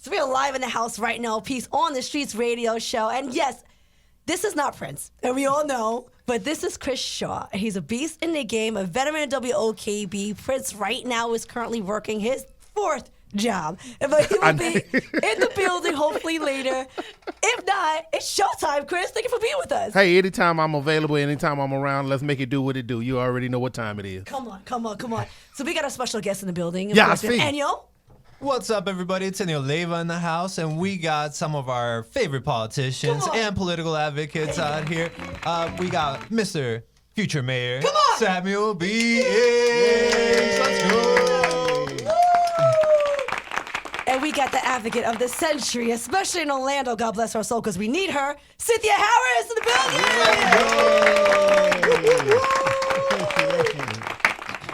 So we are live in the house right now, Peace on the Streets radio show. And yes, this is not Prince, and we all know, but this is Chris Shaw. He's a beast in the game, a veteran of WOKB. Prince right now is currently working his fourth job. But he will be in the building hopefully later. If not, it's showtime, Chris. Thank you for being with us. Hey, anytime I'm available, anytime I'm around, let's make it do what it do. You already know what time it is. Come on. So we got a special guest in the building. Yeah, I see. Enyo. What's up, everybody? It's Enyo Leyva in the house, and we got some of our favorite politicians and political advocates out here. We got Mr. Future Mayor Samuel B. Ings. Let's go. And we got the advocate of the century, especially in Orlando. God bless her soul, because we need her. Cynthia Harris in the building.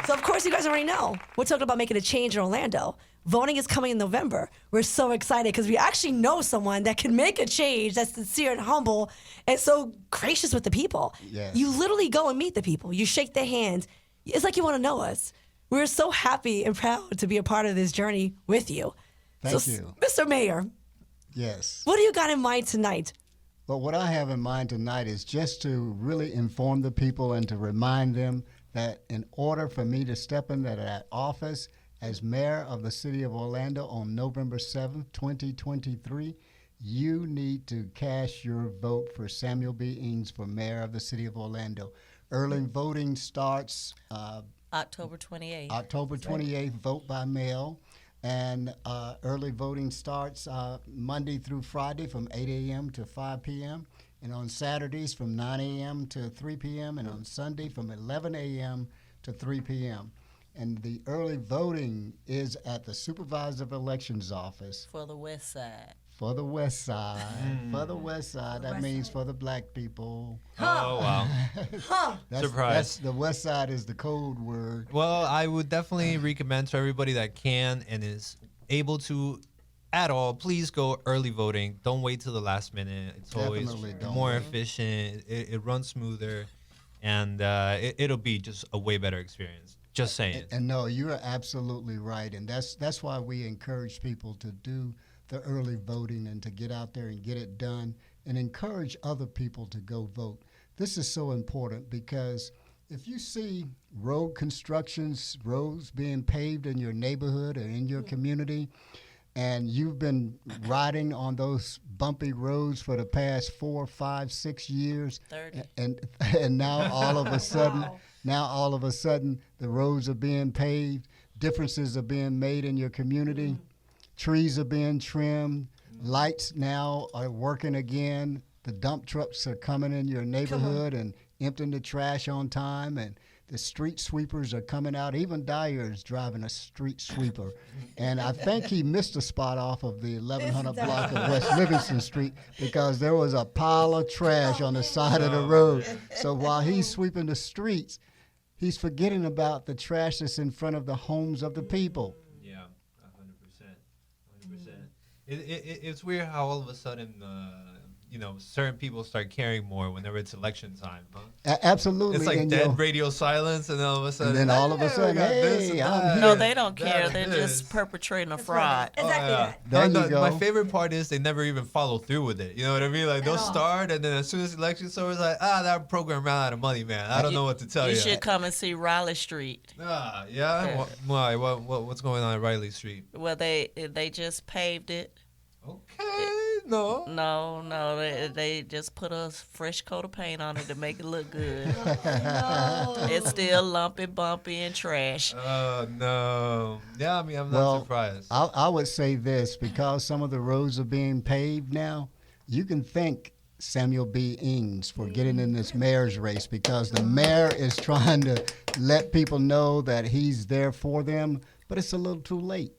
So, of course, you guys already know. We're talking about making a change in Orlando. Voting is coming in November. We're so excited because we actually know someone that can make a change that's sincere and humble and so gracious with the people. Yes. You literally go and meet the people. You shake their hands. It's like you want to know us. We're so happy and proud to be a part of this journey with you. Thank you. Mr. Mayor, Yes. what do you got in mind tonight? But what I have in mind tonight is just to really inform the people and to remind them that in order for me to step into that office as mayor of the city of Orlando on November 7th, 2023, you need to cast your vote for Samuel B. Ings for mayor of the city of Orlando. Early voting starts October 28th. October 28th, vote by mail. And early voting starts Monday through Friday from 8 a.m. to 5 p.m. and on Saturdays from 9 a.m. to 3 p.m. and on Sunday from 11 a.m. to 3 p.m. And the early voting is at the Supervisor of Elections office. For the West Side. For the West Side. For the West Side. That means for the black people. Oh, wow. Surprise. The West Side is the code word. Well, I would definitely recommend to everybody that can and is able to at all, please go early voting. Don't wait till the last minute. It's always more efficient. It runs smoother, and it'll be just a way better experience. Just saying. And no, you are absolutely right. And that's why we encourage people to do the early voting and to get out there and get it done and encourage other people to go vote. This is so important because if you see road constructions, roads being paved in your neighborhood or in your community, and you've been riding on those bumpy roads for the past 4, 5, 6 years, 30. and now all of a sudden, the roads are being paved, differences are being made in your community, trees are being trimmed, lights now are working again, the dump trucks are coming in your neighborhood and emptying the trash on time, and the street sweepers are coming out. Even Dyer is driving a street sweeper. And I think he missed a spot off of the 1100 block of West Livingston Street because there was a pile of trash on the side of the road. So while he's sweeping the streets, he's forgetting about the trash that's in front of the homes of the people. Yeah, 100%. It's weird how all of a sudden, certain people start caring more whenever it's election time, huh? Absolutely. It's like dead radio silence, and all of a sudden, and then all of a sudden, hey, I'm here. No, they don't care. They're just perpetrating a fraud. Exactly. There you go. My favorite part is they never even follow through with it. You know what I mean? Like, they'll start, and then as soon as the election's over, it's like, that program ran out of money, man. I don't know what to tell you. You should come and see Raleigh Street. Yeah? Why? What's going on at Riley Street? Well, they just paved it. Okay, no. No, they just put a fresh coat of paint on it to make it look good. It's still lumpy, bumpy, and trash. Oh, no. Yeah, I mean, I'm not surprised. I would say this, because some of the roads are being paved now, you can thank Samuel B. Ings for getting in this mayor's race, because the mayor is trying to let people know that he's there for them, but it's a little too late.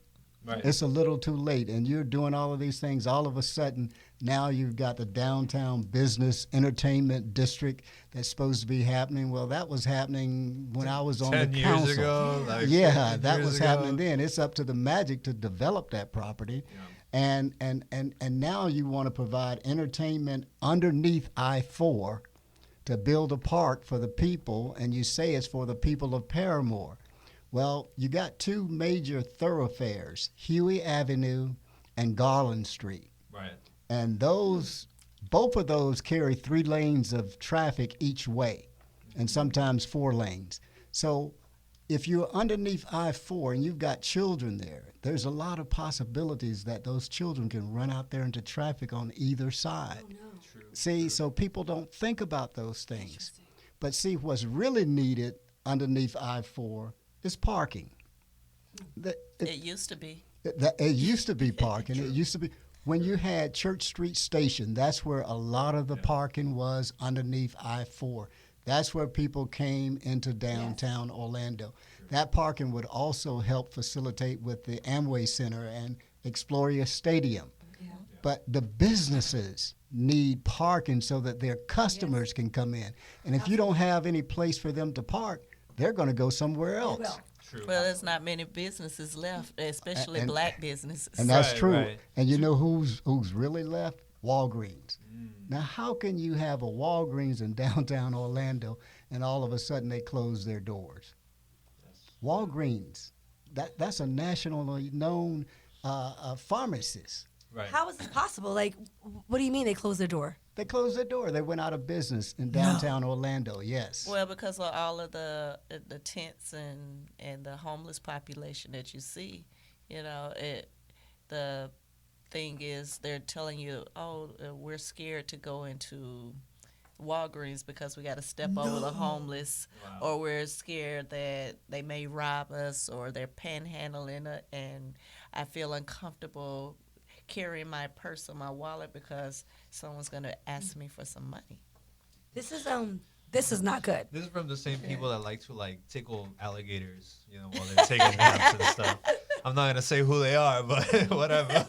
Right. It's a little too late, and you're doing all of these things. All of a sudden, now you've got the downtown business entertainment district that's supposed to be happening. Well, that was happening when I was on the council. 10 years ago. Yeah, that was happening then. It's up to the Magic to develop that property. Yeah. And now you want to provide entertainment underneath I-4 to build a park for the people, and you say it's for the people of Paramore. Well, you got two major thoroughfares, Huey Avenue and Garland Street. Right. And both of those carry 3 lanes of traffic each way, and sometimes 4 lanes. So if you're underneath I-4 and you've got children there, there's a lot of possibilities that those children can run out there into traffic on either side. Oh, no. See, so people don't think about those things. But see, what's really needed underneath I-4 is parking. It used to be. It used to be parking. It used to be when you had Church Street Station. That's where a lot of the parking was underneath I-4. That's where people came into downtown Orlando. That parking would also help facilitate with the Amway Center and Exploria Stadium. Yeah. But the businesses need parking so that their customers can come in. And if you don't have any place for them to park, they're going to go somewhere else. Well, True. Well, there's not many businesses left, especially And- black businesses. And that's Right, true. right. And you know who's really left? Walgreens. Now, how can you have a Walgreens in downtown Orlando and all of a sudden they close their doors? Walgreens, that's a nationally known pharmacist. Right. how is this possible? Like, what do you mean they closed their door? They closed their door. They went out of business in downtown Orlando, yes. Well, because of all of the tents and the homeless population that you see, you know, the thing is they're telling you, oh, we're scared to go into Walgreens because we got to step over the homeless, or we're scared that they may rob us or they're panhandling it, and I feel uncomfortable carrying my purse or my wallet because someone's going to ask me for some money. This is not good. This is from the same people that like to tickle alligators, while they're taking naps and stuff. I'm not gonna say who they are, but whatever.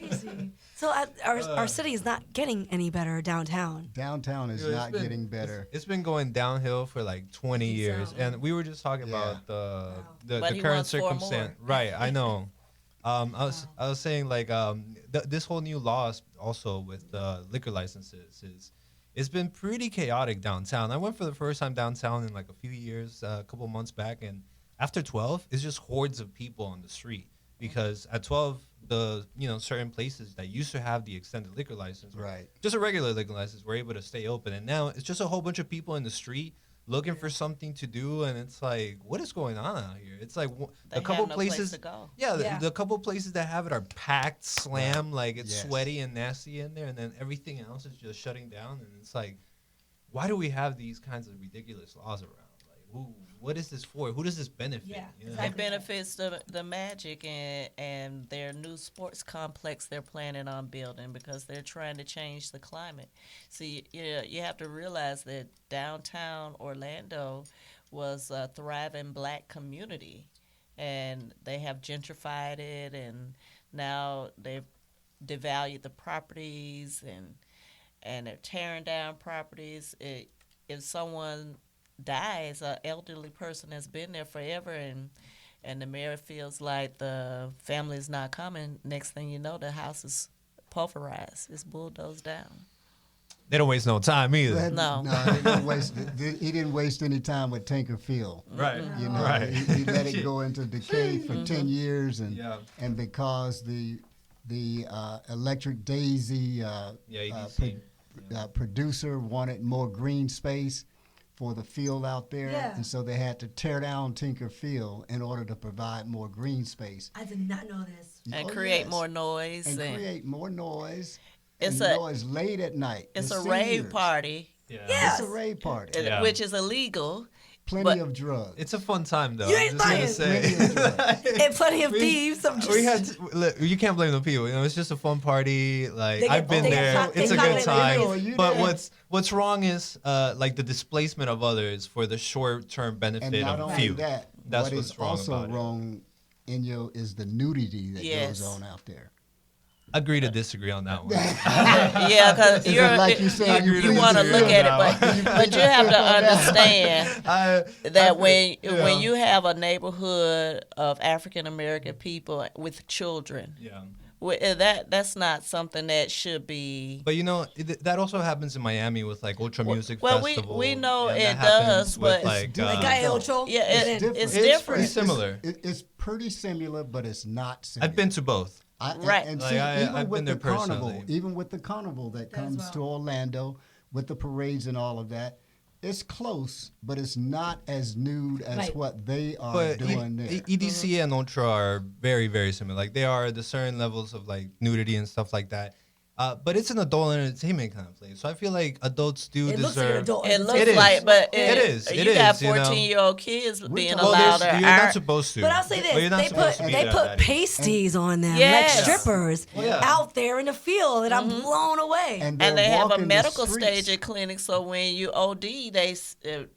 Crazy. So our city is not getting any better downtown. Downtown is It's not getting better. It's been going downhill for 20 years, and we were just talking about the But he current wants 4 circumstance. more. Right, I know. I was saying this whole new law also with liquor licenses it's been pretty chaotic downtown. I went for the first time downtown in a few years, a couple months back, and after 12, it's just hordes of people on the street because at 12, the certain places that used to have the extended liquor license, Right. just a regular liquor license, were able to stay open, and now it's just a whole bunch of people in the street looking for something to do, and it's what is going on out here? It's They a couple have no place places. to go. Yeah, Yeah. the couple places that have it are packed, slam, it's Yes. sweaty and nasty in there, and then everything else is just shutting down, and it's why do we have these kinds of ridiculous laws around? What is this for? Who does this benefit? Yeah, you know? exactly. It benefits the Magic and their new sports complex they're planning on building because they're trying to change the climate. So you have to realize that downtown Orlando was a thriving black community, and they have gentrified it, and now they've devalued the properties and they're tearing down properties. If someone dies, an elderly person has been there forever, and the mayor feels like the family is not coming, next thing you know, the house is pulverized. It's bulldozed down. They don't waste no time either. No. He didn't waste any time with Tinker Field. Right. Right. He let it go into decay for 10 years, and because the Electric Daisy EDC. producer wanted more green space for the field out there, Yeah. and so they had to tear down Tinker Field in order to provide more green space. I did not know this. And Oh, create yes. more noise. And create more noise. It's and a- noise late at night. It's The a rave seniors. party, Yeah. It's a rave party. Yeah. which is illegal. Plenty but- of drugs. It's a fun time though. You I'm ain't just gonna lying. say. Plenty of drugs. And plenty of We- thieves. We had to, look, you can't blame the people. It's just a fun party. I've been they there. get It's a caught good in time. the you But know. what's wrong is the displacement of others for the short-term benefit And not of only few. that, That's what what's is wrong also about it. wrong, Inyo, is the nudity that Yes. goes on out there. Agree to disagree on that one. Yeah, because Is it like you said, you you want to disagree look on at that it, but you have to understand that when yeah. you have a neighborhood of African American people with children, Yeah. That's not something that should be. But that also happens in Miami with like Ultra Music Well, Festival. we know and it that happens does, with but like Like Guy Ocho. yeah, It's different. it's It's different. pretty similar. It's pretty similar, but it's not similar. I've been to both. Right. And Like, see, I've even been with there the carnival, personally. even with the carnival that comes to Orlando, with the parades and all of that, it's close, but it's not as nude as Right. what they are But doing there. EDC and Ultra are very, very similar. Like they are the certain levels of like nudity and stuff like that. But it's an adult entertainment kind of place, so I feel like adults do It looks like an deserve. adult. It looks It is. like, but It is. You It got is, you know. 14-year-old kids being Well, allowed to you're not supposed to. But I'll say But you're this: not they supposed put to be they that put age. pasties on them Yes. like strippers yeah. out there in the field, and I'm blown away. And they're they have a walking the medical streets. staging clinic, so when you OD, they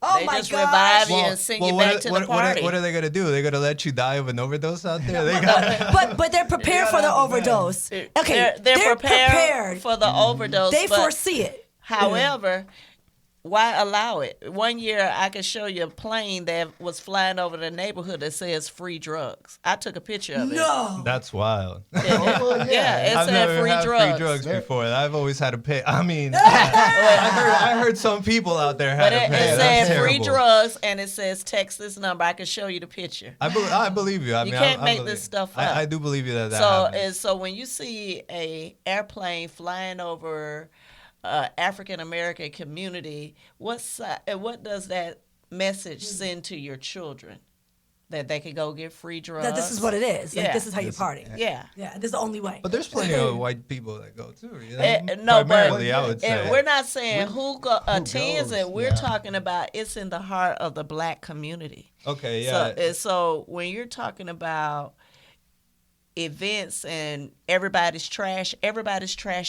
Oh they my just gosh. revive you and send you back to the party. What are they gonna do? They're gonna let you die of an overdose out there? They got. but they're prepared for the overdose. Okay, They're prepared for the overdose. They but foresee it. however, why allow it? One year, I could show you a plane that was flying over the neighborhood that says free drugs. I took a picture of it. No. That's wild. Yeah, it I've said never free had drugs. free drugs before. I've always had to pay. I mean, I heard some people out there had But to it pay. That's said free terrible. drugs, and it says text this number. I can show you the picture. I believe you. I You mean, can't I make believe- this stuff I up. do believe you that So happens. so when you see a airplane flying over African American community, what does that message send to your children? That they can go get free drugs. That this is what it is. Like Yeah. this is how you party. Yeah. Yeah, this is the only way. But there's plenty of white people that go too. You know? No, Primarily, but I would say. and we're not saying who attends goes, it. We're yeah. talking about it's in the heart of the black community. Okay, yeah. So when you're talking about events and everybody's trash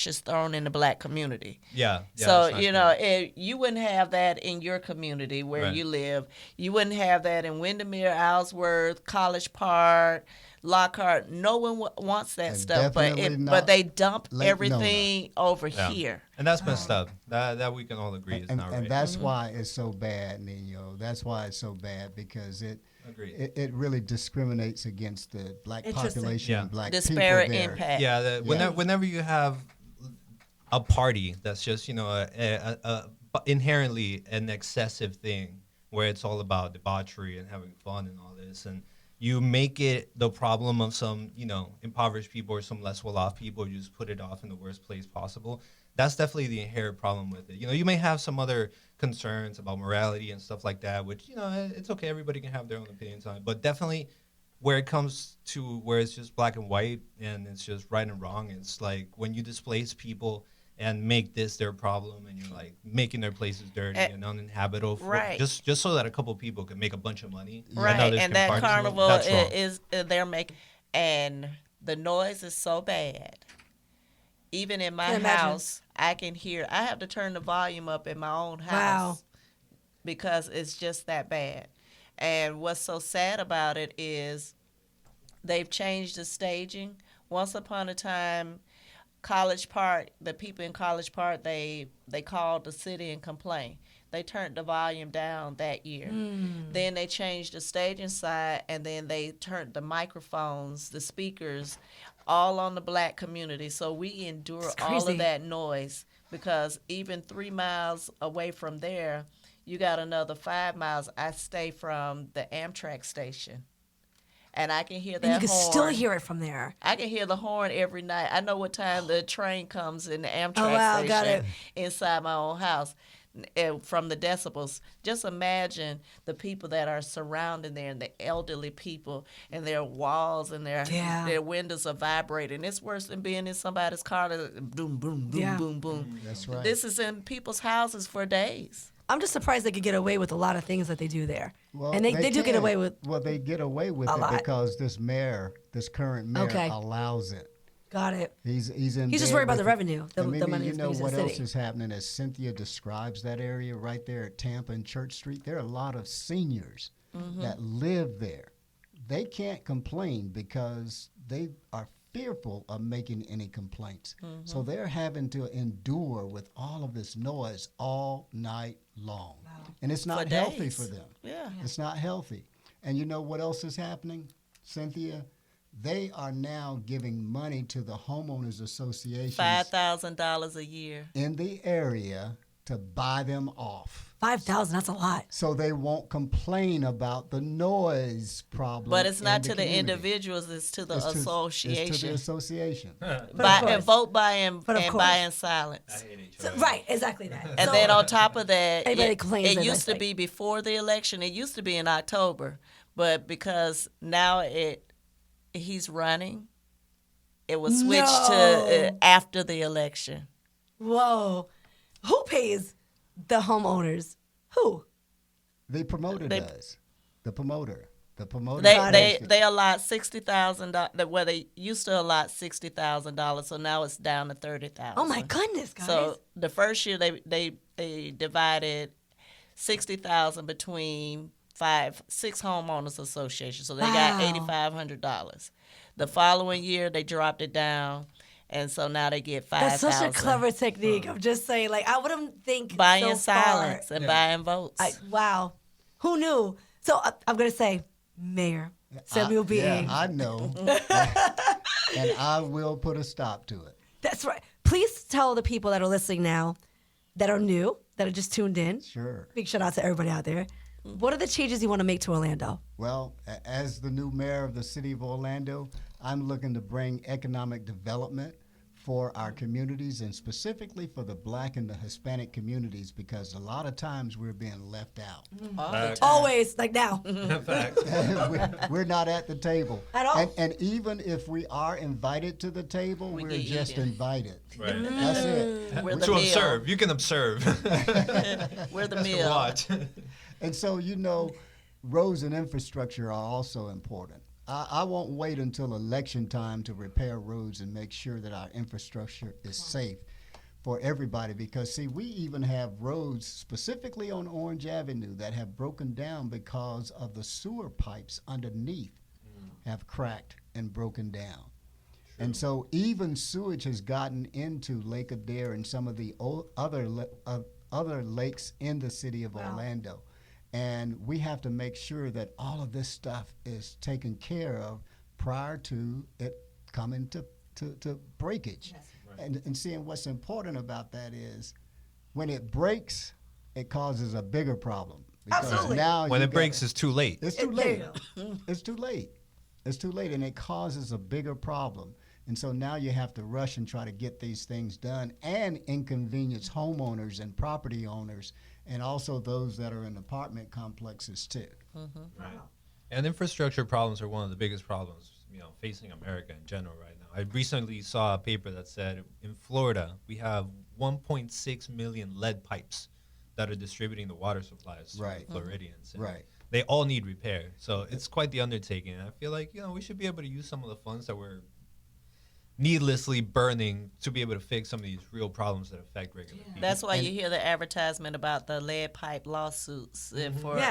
is thrown in the black community. yeah. So that's not cool. you wouldn't have that in your community where Right. you live. You wouldn't have that in Windermere, Ellsworth, College Park, Lockhart. No one wants that And stuff, but definitely but not they dump Lake everything over Yeah. here. And that's messed up. That we can all agree is and, not and right. that's why it's so bad, Nino. That's why it's so bad because Agreed. it really discriminates against the black Interesting. population Yeah. and black Disparate people there. impact. Yeah, whenever you have a party that's just inherently an excessive thing where it's all about debauchery and having fun and all this, and you make it the problem of some impoverished people or some less well-off people, you just put it off in the worst place possible. That's definitely the inherent problem with it. You may have some other concerns about morality and stuff like that, which it's okay. Everybody can have their own opinions on it, but definitely where it comes to where it's just black and white and it's just right and wrong, it's like when you displace people and make this their problem and you're like making their places dirty and uninhabitable Right. just so that a couple people can make a bunch of money Right, others and can that party some more. carnival That's wrong. is they're making, and the noise is so bad. Even in my Can imagine. house, I can hear. I have to turn the volume up in my own house Wow. because it's just that bad. And what's so sad about it is they've changed the staging. Once upon a time, College Park, the people in College Park, they called the city and complained. They turned the volume down that year. Then they changed the staging side, and then they turned the microphones, the speakers, all on the black community. So we endure It's all crazy. of that noise because even 3 miles away from there, you got another 5 miles. I stay from the Amtrak station. And I can hear that And you can horn. still hear it from there. I can hear the horn every night. I know what time the train comes in the Amtrak wow, station got it. inside my own house from the decibels. Just imagine the people that are surrounding there and the elderly people and their walls and their windows are vibrating. It's worse than being in somebody's car that boom, boom, boom, Yeah. boom, boom. That's right. This is in people's houses for days. I'm just surprised they could get away with a lot of things that they do there. Well, and they do get can. away with. Well, they get away with a it lot. because this current mayor, Okay. allows it. Got it. He's in. He's just bed worried about with the it. revenue, the And Mimi, money you it's know brings to what the else city. is happening as Cynthia describes that area right there at Tampa and Church Street? There are a lot of seniors that live there. They can't complain because they are fearful of making any complaints. So they're having to endure with all of this noise all night long. And it's not For healthy days. for them. Yeah. It's not healthy. And you know what else is happening, Cynthia? they are now giving money to the homeowners associations $5,000 a year. in the area to buy them off. 5,000. That's a lot. So they won't complain about the noise problem. But it's not in to the community. individuals, it's to the It's to association. the association. Vote by and But of course. by in silence. So, right, exactly that. And So- then on top of that, Anybody claims it that used to that's be before the election. It used to be in October, but because now he's running, it was switched to after the election. Whoa. Who pays the homeowners? Who? The promoter does. The promoter. The promoter. They allot $60,000. Well, they used to allot $60,000, so now it's down to $30,000. Oh my goodness, guys. So the first year they divided $60,000 between 6 homeowners associations, so they got $8,500. The following year they dropped it down, and so now they get $5,000. That's such a clever technique. I'm just saying, like, I wouldn't think Buying so silence far. and buying votes. Wow. Who knew? So I'm going to say, Mayor Samuel B. Yeah, I know. And I will put a stop to it. That's right. Please tell the people that are listening now, that are new, that are just tuned in. Sure. Big shout out to everybody out there. What are the changes you want to make to Orlando? Well, as the new mayor of the city of Orlando, I'm looking to bring economic development for our communities and specifically for the Black and the Hispanic communities because a lot of times we're being left out. Always, like now. We're not at the table. At all. And even if we are invited to the table, we're get just eaten. invited. Right. That's it. We're the To meal. observe. You can observe. We're the To meal. watch. And so, roads and infrastructure are also important. I won't wait until election time to repair roads and make sure that our infrastructure is safe for everybody because, see, we even have roads specifically on Orange Avenue that have broken down because of the sewer pipes underneath have cracked and broken down. And so even sewage has gotten into Lake Adair and some of the other lakes in the city of Orlando. And we have to make sure that all of this stuff is taken care of prior to it coming to breakage. Yes. Right. And seeing what's important about that is when it breaks, it causes a bigger problem. Because Absolutely. now When it breaks, it's too late. it's too late. It's too late. It's too late, and it causes a bigger problem. And so now you have to rush and try to get these things done and inconvenience homeowners and property owners and also those that are in apartment complexes too. Right. And infrastructure problems are one of the biggest problems, facing America in general right now. I recently saw a paper that said in Florida, we have 1.6 million lead pipes that are distributing the water supplies to Right. the Floridians. And Right. They all need repair. So it's quite the undertaking. And I feel like, we should be able to use some of the funds that we're needlessly burning to be able to fix some of these real problems that affect regular people. That's why you hear the advertisement about the lead pipe lawsuits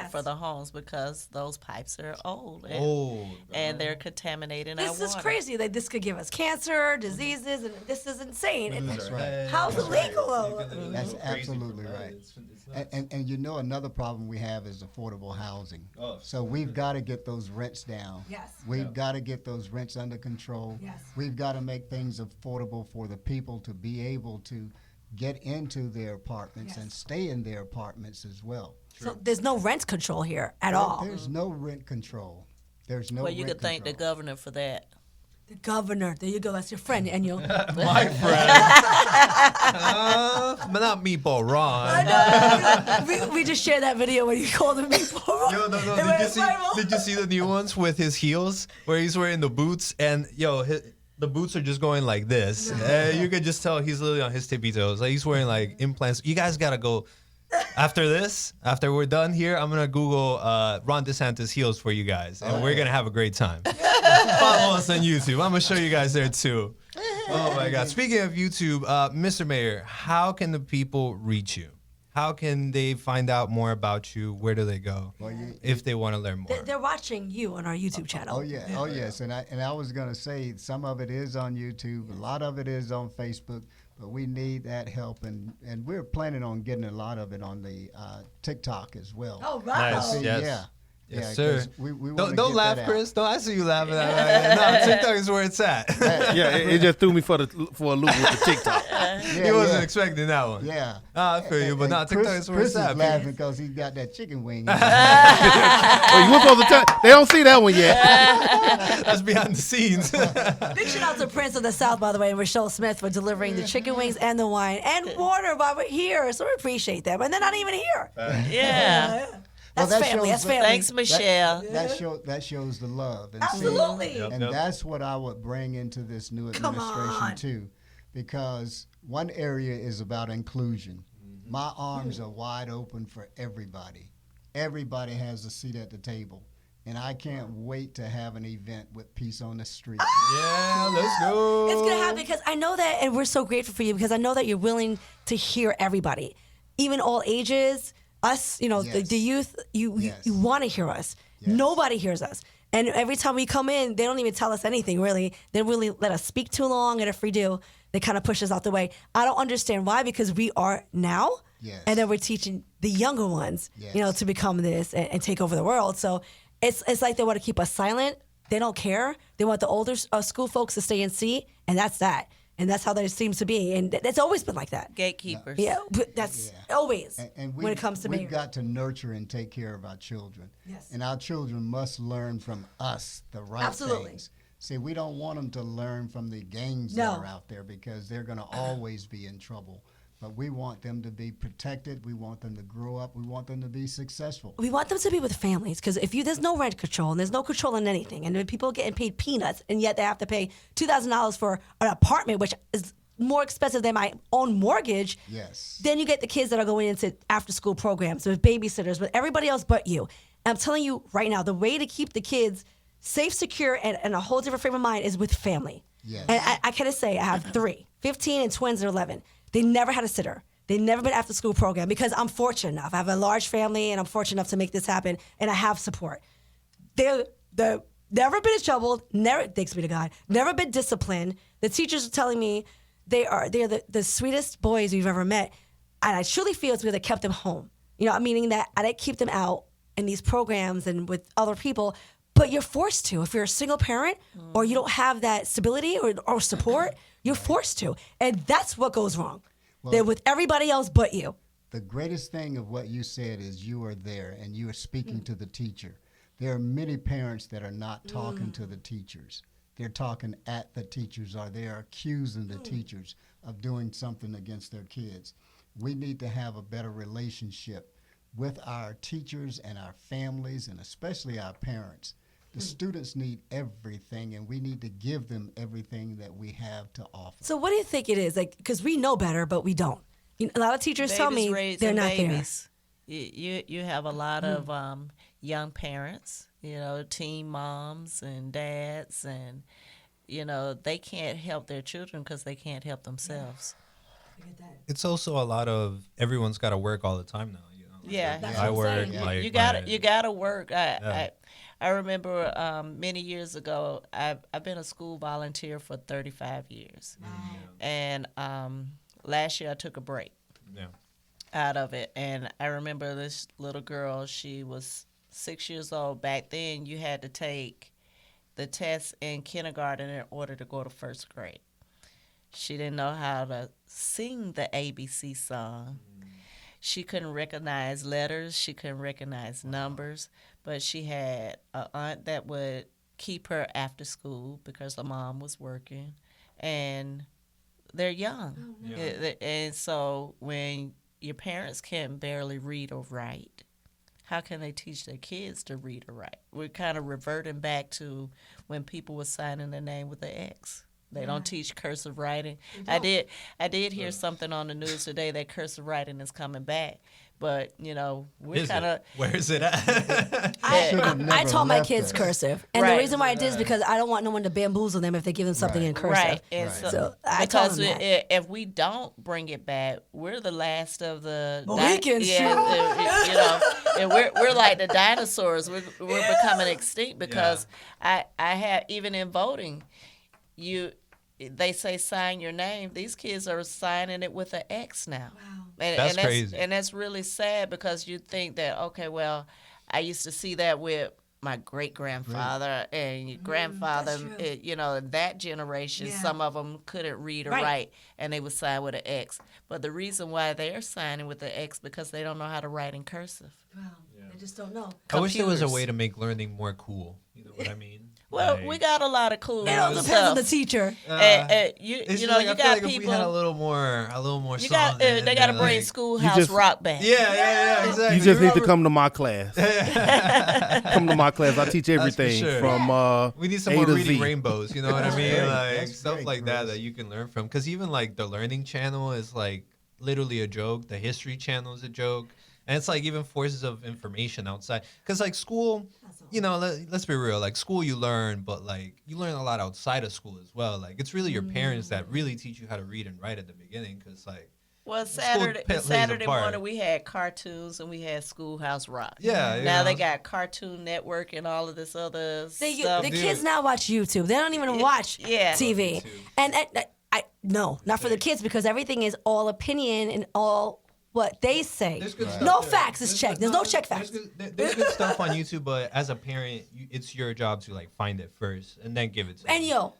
for the homes because those pipes are old and they're contaminating our This water. is crazy. Like, this could give us cancer, diseases, and this is insane. And That's right. how's it legal? That's absolutely right. And another problem we have is affordable housing. So we've got to get those rents down. Yes. We've got to get those rents under control. Yes. We've got to make things affordable for the people to be able to get into their apartments and stay in their apartments as well. So there's no rent control here at all. There's no rent control. There's no Well, you rent could thank the control. governor for that. The governor. There you go. That's your friend, Enyo. My friend. But not Meatball Ron. we just shared that video where you called him Meatball. Yo, no. It went viral. Did you see the new ones with his heels where he's wearing the boots and the boots are just going like this. You could just tell he's literally on his tippy toes. Like he's wearing like implants. You guys gotta go. After we're done here, I'm gonna Google Ron DeSantis heels for you guys, and we're gonna have a great time. Follow us on YouTube. I'm gonna show you guys there too. Oh my God! Speaking of YouTube, Mr. Mayor, how can the people reach you? How can they find out more about you? Where do they go if they want to learn more? They're watching you on our YouTube channel. Oh yeah, oh yes, and I was gonna say some of it is on YouTube, a lot of it is on Facebook, but we need that help, and we're planning on getting a lot of it on the TikTok as well. Oh, wow. Nice. Yes. Yeah. Yes, Yeah, sir. 'cause we wanna Don't get laugh, that out. Chris. Don't I see you laughing at that? No, TikTok is where it's at. Yeah, it just threw me for a loop with the TikTok. He wasn't expecting that one. Yeah. I feel you, but no, TikTok is where Chris it's is at. laughing because he's got that chicken wing. in his Oh, you supposed to tell? They don't see that one yet. That's behind the scenes. Big shout out to Prince of the South, by the way, and Rochelle Smith for delivering the chicken wings and the wine and water while we're here. So we appreciate them. And they're not even here. Yeah. That's that family. shows That's family. Thanks, Michelle. That shows the love. And see, Absolutely. Yep. and that's what I would bring into this new Come administration on. too, because one area is about inclusion. My arms are wide open for everybody. Everybody has a seat at the table, and I can't wait to have an event with Peace on the Street. Yeah, let's go. It's going to happen because I know that, and we're so grateful for you because I know that you're willing to hear everybody, even all ages, us, Yes. the youth, you want to hear us. Yes. Nobody hears us. And every time we come in, they don't even tell us anything, really. They don't really let us speak too long, and if we do, they kind of push us out the way. I don't understand why, because we are now, Yes. and then we're teaching the younger ones, Yes. to become this and take over the world. So it's like they want to keep us silent. They don't care. They want the older school folks to stay in seat, and that's that. And that's how there seems to be. And it's always been like that. Gatekeepers. Yeah, but that's always And when it comes to we've marriage. got to nurture and take care of our children. Yes. And our children must learn from us the right Absolutely. things. See, we don't want them to learn from the gangs No. that are out there because they're going to always be in trouble. But we want them to be protected. We want them to grow up. We want them to be successful. We want them to be with families because there's no rent control and there's no control in anything, and then people are getting paid peanuts, and yet they have to pay $2,000 for an apartment, which is more expensive than my own mortgage. Yes. Then you get the kids that are going into after-school programs with babysitters, with everybody else but you. And I'm telling you right now, the way to keep the kids safe, secure, and a whole different frame of mind is with family. Yes. And I kind of say I have 3, 15 and twins are 11. They never had a sitter. They never been after school program because I'm fortunate enough. I have a large family and I'm fortunate enough to make this happen, and I have support. They're never been in trouble, never, thanks be to God, never been disciplined. The teachers are telling me they're the sweetest boys we've ever met. And I truly feel it's because I kept them home. Meaning that I didn't keep them out in these programs and with other people, but you're forced to. If you're a single parent or you don't have that stability or support, you're forced to. And that's what goes wrong. They're with everybody else but you. The greatest thing of what you said is you are there and you are speaking to the teacher. There are many parents that are not talking to the teachers. They're talking at the teachers, or they are accusing the teachers of doing something against their kids. We need to have a better relationship with our teachers and our families, and especially our parents. The students need everything, and we need to give them everything that we have to offer. So what do you think it is? Because we know better, but we don't. A lot of teachers tell Babies me raising they're not babies. You have a lot of young parents, teen moms and dads, and they can't help their children because they can't help themselves. It's also a lot of everyone's got to work all the time now. Yeah, That's I what I'm work. saying. Like you gotta work. Yeah. I remember many years ago. I've been a school volunteer for 35 years, and last year I took a break Yeah. out of it. And I remember this little girl. She was 6 years old. Back then, you had to take the test in kindergarten in order to go to first grade. She didn't know how to sing the ABC song. She couldn't recognize letters. She couldn't recognize numbers. But she had an aunt that would keep her after school because the mom was working. And they're young. And so when your parents can't barely read or write, how can they teach their kids to read or write? We're kind of reverting back to when people were signing their name with an X. They don't teach cursive writing. I did hear something on the news today that cursive writing is coming back. But, we're kind of... Where is it at? I taught my kids cursive. And the Right. reason why I did is because I don't want no one to bamboozle them if they give them something in cursive. Right. And So I taught because them that. if we don't bring it back, we're the last of the... Mohicans. And we're like the dinosaurs. We're becoming extinct because I have, even in voting, they say sign your name. These kids are signing it with an X now. Wow. That's crazy. And that's really sad because you think that, okay, well, I used to see that with my great grandfather and your grandfather. that's true. That generation, Yeah. some of them couldn't read or Right. write, and they would sign with an X. But the reason why they're signing with the X because they don't know how to write in cursive. Wow, I just don't know. I wish there was a Computers. way to make learning more cool. You know what I mean? Well, Like, we got a lot of cool It all stuff. depends on the teacher. You it's just know, like, you I feel got like if we people. had a little more You got songs they got to and, bring like- Schoolhouse just- Rock back. Yeah, exactly. You just need to Remember- come to my class. Come to my class. I teach everything sure. from We need some A more to reading Z. rainbows. You know what I mean? great. Like That's stuff great, like that Chris. that you can learn from. Because even like the learning channel is like literally a joke. The history channel is a joke. And it's like even forces of information outside. Because like school, you know, let's be real. Like school, you learn, but like you learn a lot outside of school as well. Like it's really your parents that really teach you how to read and write at the beginning. Because like Well, School plays a Saturday part. morning we had cartoons and we had Schoolhouse Rock. Yeah, you Now know. they got Cartoon Network and all of this other The stuff. kids now watch YouTube. They don't even watch Yeah. TV. YouTube. And no, not for the kids because everything is all opinion and all what they say. There's good stuff No there. facts is checked. There's no check facts. There's good stuff on YouTube, but as a parent, it's your job to like find it first and then give it to And them.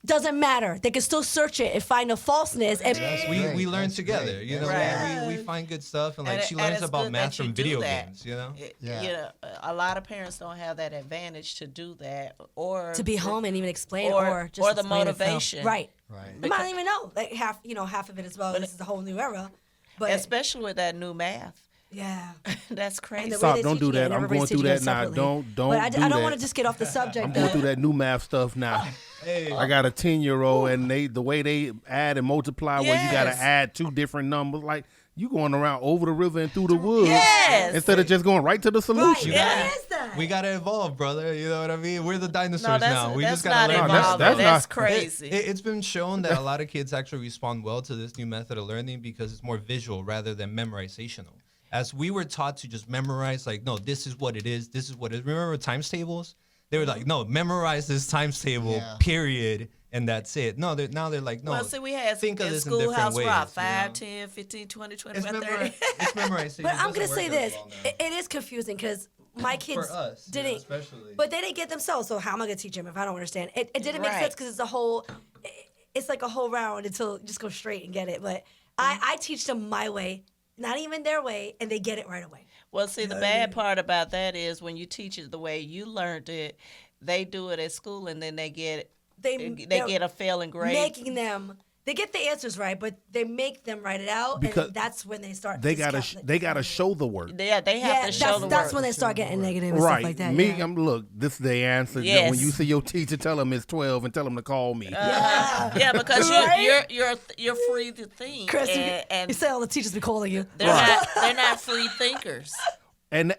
doesn't matter. They can still search it and find the falseness. And Great. we learn That's together. great. You know, Right. we find good stuff, and like And she and learns it's about good math that you from do video that. games. You know, Yeah. A lot of parents don't have that advantage to do that, or to be home and even explain or- or just or the explain itself. motivation. Right. Right. They might not even know. Like half of it as well. This is a whole new era. But especially with that new math. yeah. That's And crazy. the way Stop, they don't teach do it, that. and I'm everybody's going through teaching that it now. separately. Don't But I do don't that. want to just get off the subject. I'm going though. through that new math stuff now. hey, I got a 10-year-old, and the way they add and multiply, where you got to Yes. add two different numbers, like you going around over the river and through the woods Yes. instead of just going right to the Right. solution. Yeah. What is that? we gotta evolve, brother. You know what I mean? We're the dinosaurs No, now. We that's just gotta not learn. No, that's- evolving. that's That's, not- crazy. It's been shown that a lot of kids actually respond well to this new method of learning because it's more visual rather than memorizational. As we were taught to just memorize, like, no, this is what it is. This is what it is. Remember times tables? They were like, no, memorize this times table, Yeah. period, and that's it. No, now they're like, no. well, see, we had think of in this in different Schoolhouse ways, Rock, you know? 5, 10, 15, 20, 25, It's, 30. it's memorization. But It I'm doesn't gonna say work as this: well now. it is confusing because my kids For us, yeah, didn't, especially. but they didn't get themselves. So how am I gonna teach them if I don't understand? It didn't make Right. sense because it's a whole, it's like a whole round until you just go straight and get it. But I teach them my way, not even their way, and they get it right away. Well, see, the bad part about that is when you teach it the way you learned it, they do it at school and then they get They're get a failing grade. making them. They get the answers right, but they make them write it out, Because and that's when they start. They gotta discounting- show the work. Yeah, they have Yeah, to show that's the that's work. when they start getting negative and stuff Right. like that. Me, yeah. look, this is the answer. Yes. When you see your teacher, tell them it's 12 and tell them to call me. Yeah, because Right? you're free to think, Chris, and you say all the teachers be calling you. they're not free thinkers. And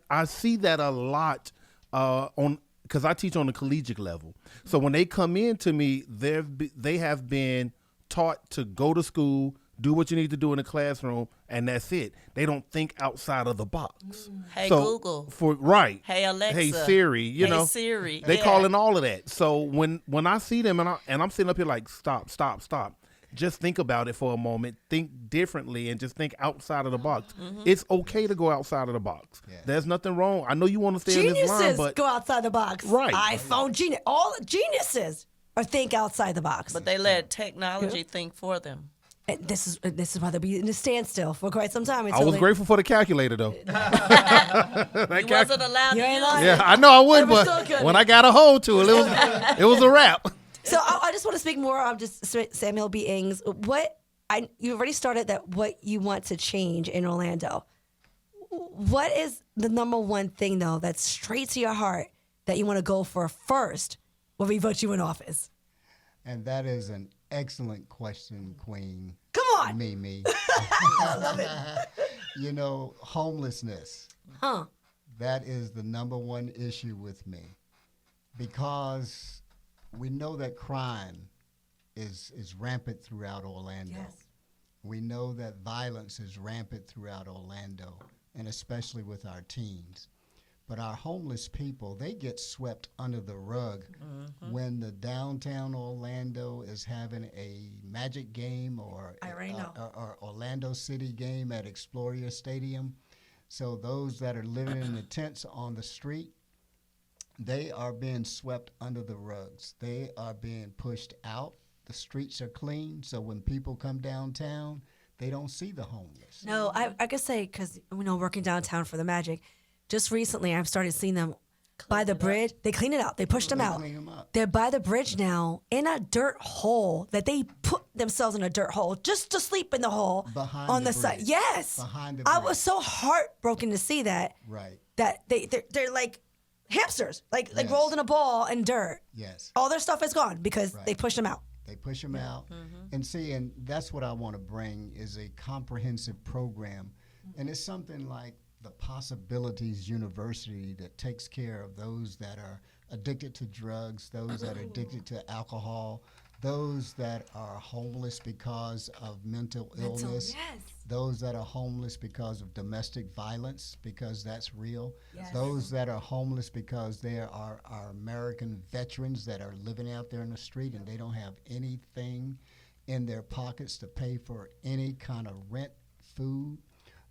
I see that a lot on because I teach on the collegiate level. So when they come in to me, they have been taught to go to school, do what you need to do in the classroom, and that's it. They don't think outside of the box. Hey, So Google. Right. Hey, Alexa. Hey Siri. You Hey, know. Siri. They Yeah. calling all of that. So when I see them and I'm sitting up here like stop. Just think about it for a moment. Think differently and just think outside of the box. Mm-hmm. It's okay to go outside of the box. Yeah. There's nothing wrong. I know you want to stay in this line, Geniuses but go outside the box. Right. iPhone genius. All geniuses are think outside the box. But they let technology think for them. And this is why they'll be in a standstill for quite some time. I until was they- grateful for the calculator though. You wasn't allowed You to ain't use lying. it. Yeah, I know I would, It was but still good. when I got a hold to it, it was a wrap. So I just want to speak more of just Samuel B. Ings. You already started that what you want to change in Orlando. What is the number one thing though that's straight to your heart that you want to go for first when we vote you in office? And that is an excellent question, Queen. Come on. Mimi. You know, homelessness. Huh. That is the number one issue with me because we know that crime is rampant throughout Orlando. Yes. We know that violence is rampant throughout Orlando, and especially with our teens. But our homeless people, they get swept under the rug when the downtown Orlando is having a Magic game or I already know. or Orlando City game at Exploria Stadium. So those that are living in the tents on the street, they are being swept under the rugs. They are being pushed out. The streets are clean, so when people come downtown, they don't see the homeless. No, I could say, because, working downtown for the Magic, just recently I've started seeing them by the bridge. They clean it out. They push them They out. clean 'em up. They're by the bridge now in a dirt hole that they put themselves in a dirt hole just to sleep in the hole Behind on the the side. bridge. Yes. Behind the I bridge. was so heartbroken to see that. Right. That they're like hamsters, like Yes. rolled in a ball in dirt. Yes. All their stuff is gone because Right. they pushed them out. They push them out. And see, and that's what I want to bring is a comprehensive program. And it's something like the Possibilities University that takes care of those that are addicted to drugs, those that are addicted to alcohol, those that are homeless because of mental illness, yes. those that are homeless because of domestic violence, because that's real, Yes. those that are homeless because there are our American veterans that are living out there in the street and they don't have anything in their pockets to pay for any kind of rent, food,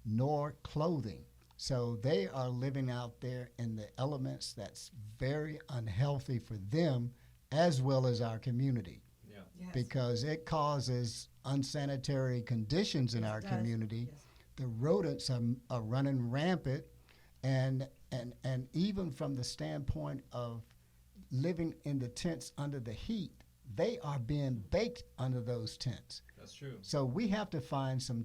nor clothing. So they are living out there in the elements that's very unhealthy for them as well as our community. Yes. Because it causes unsanitary conditions in our does. community. Yes. The rodents are running rampant, and even from the standpoint of living in the tents under the heat, they are being baked under those tents. That's true. So we have to find some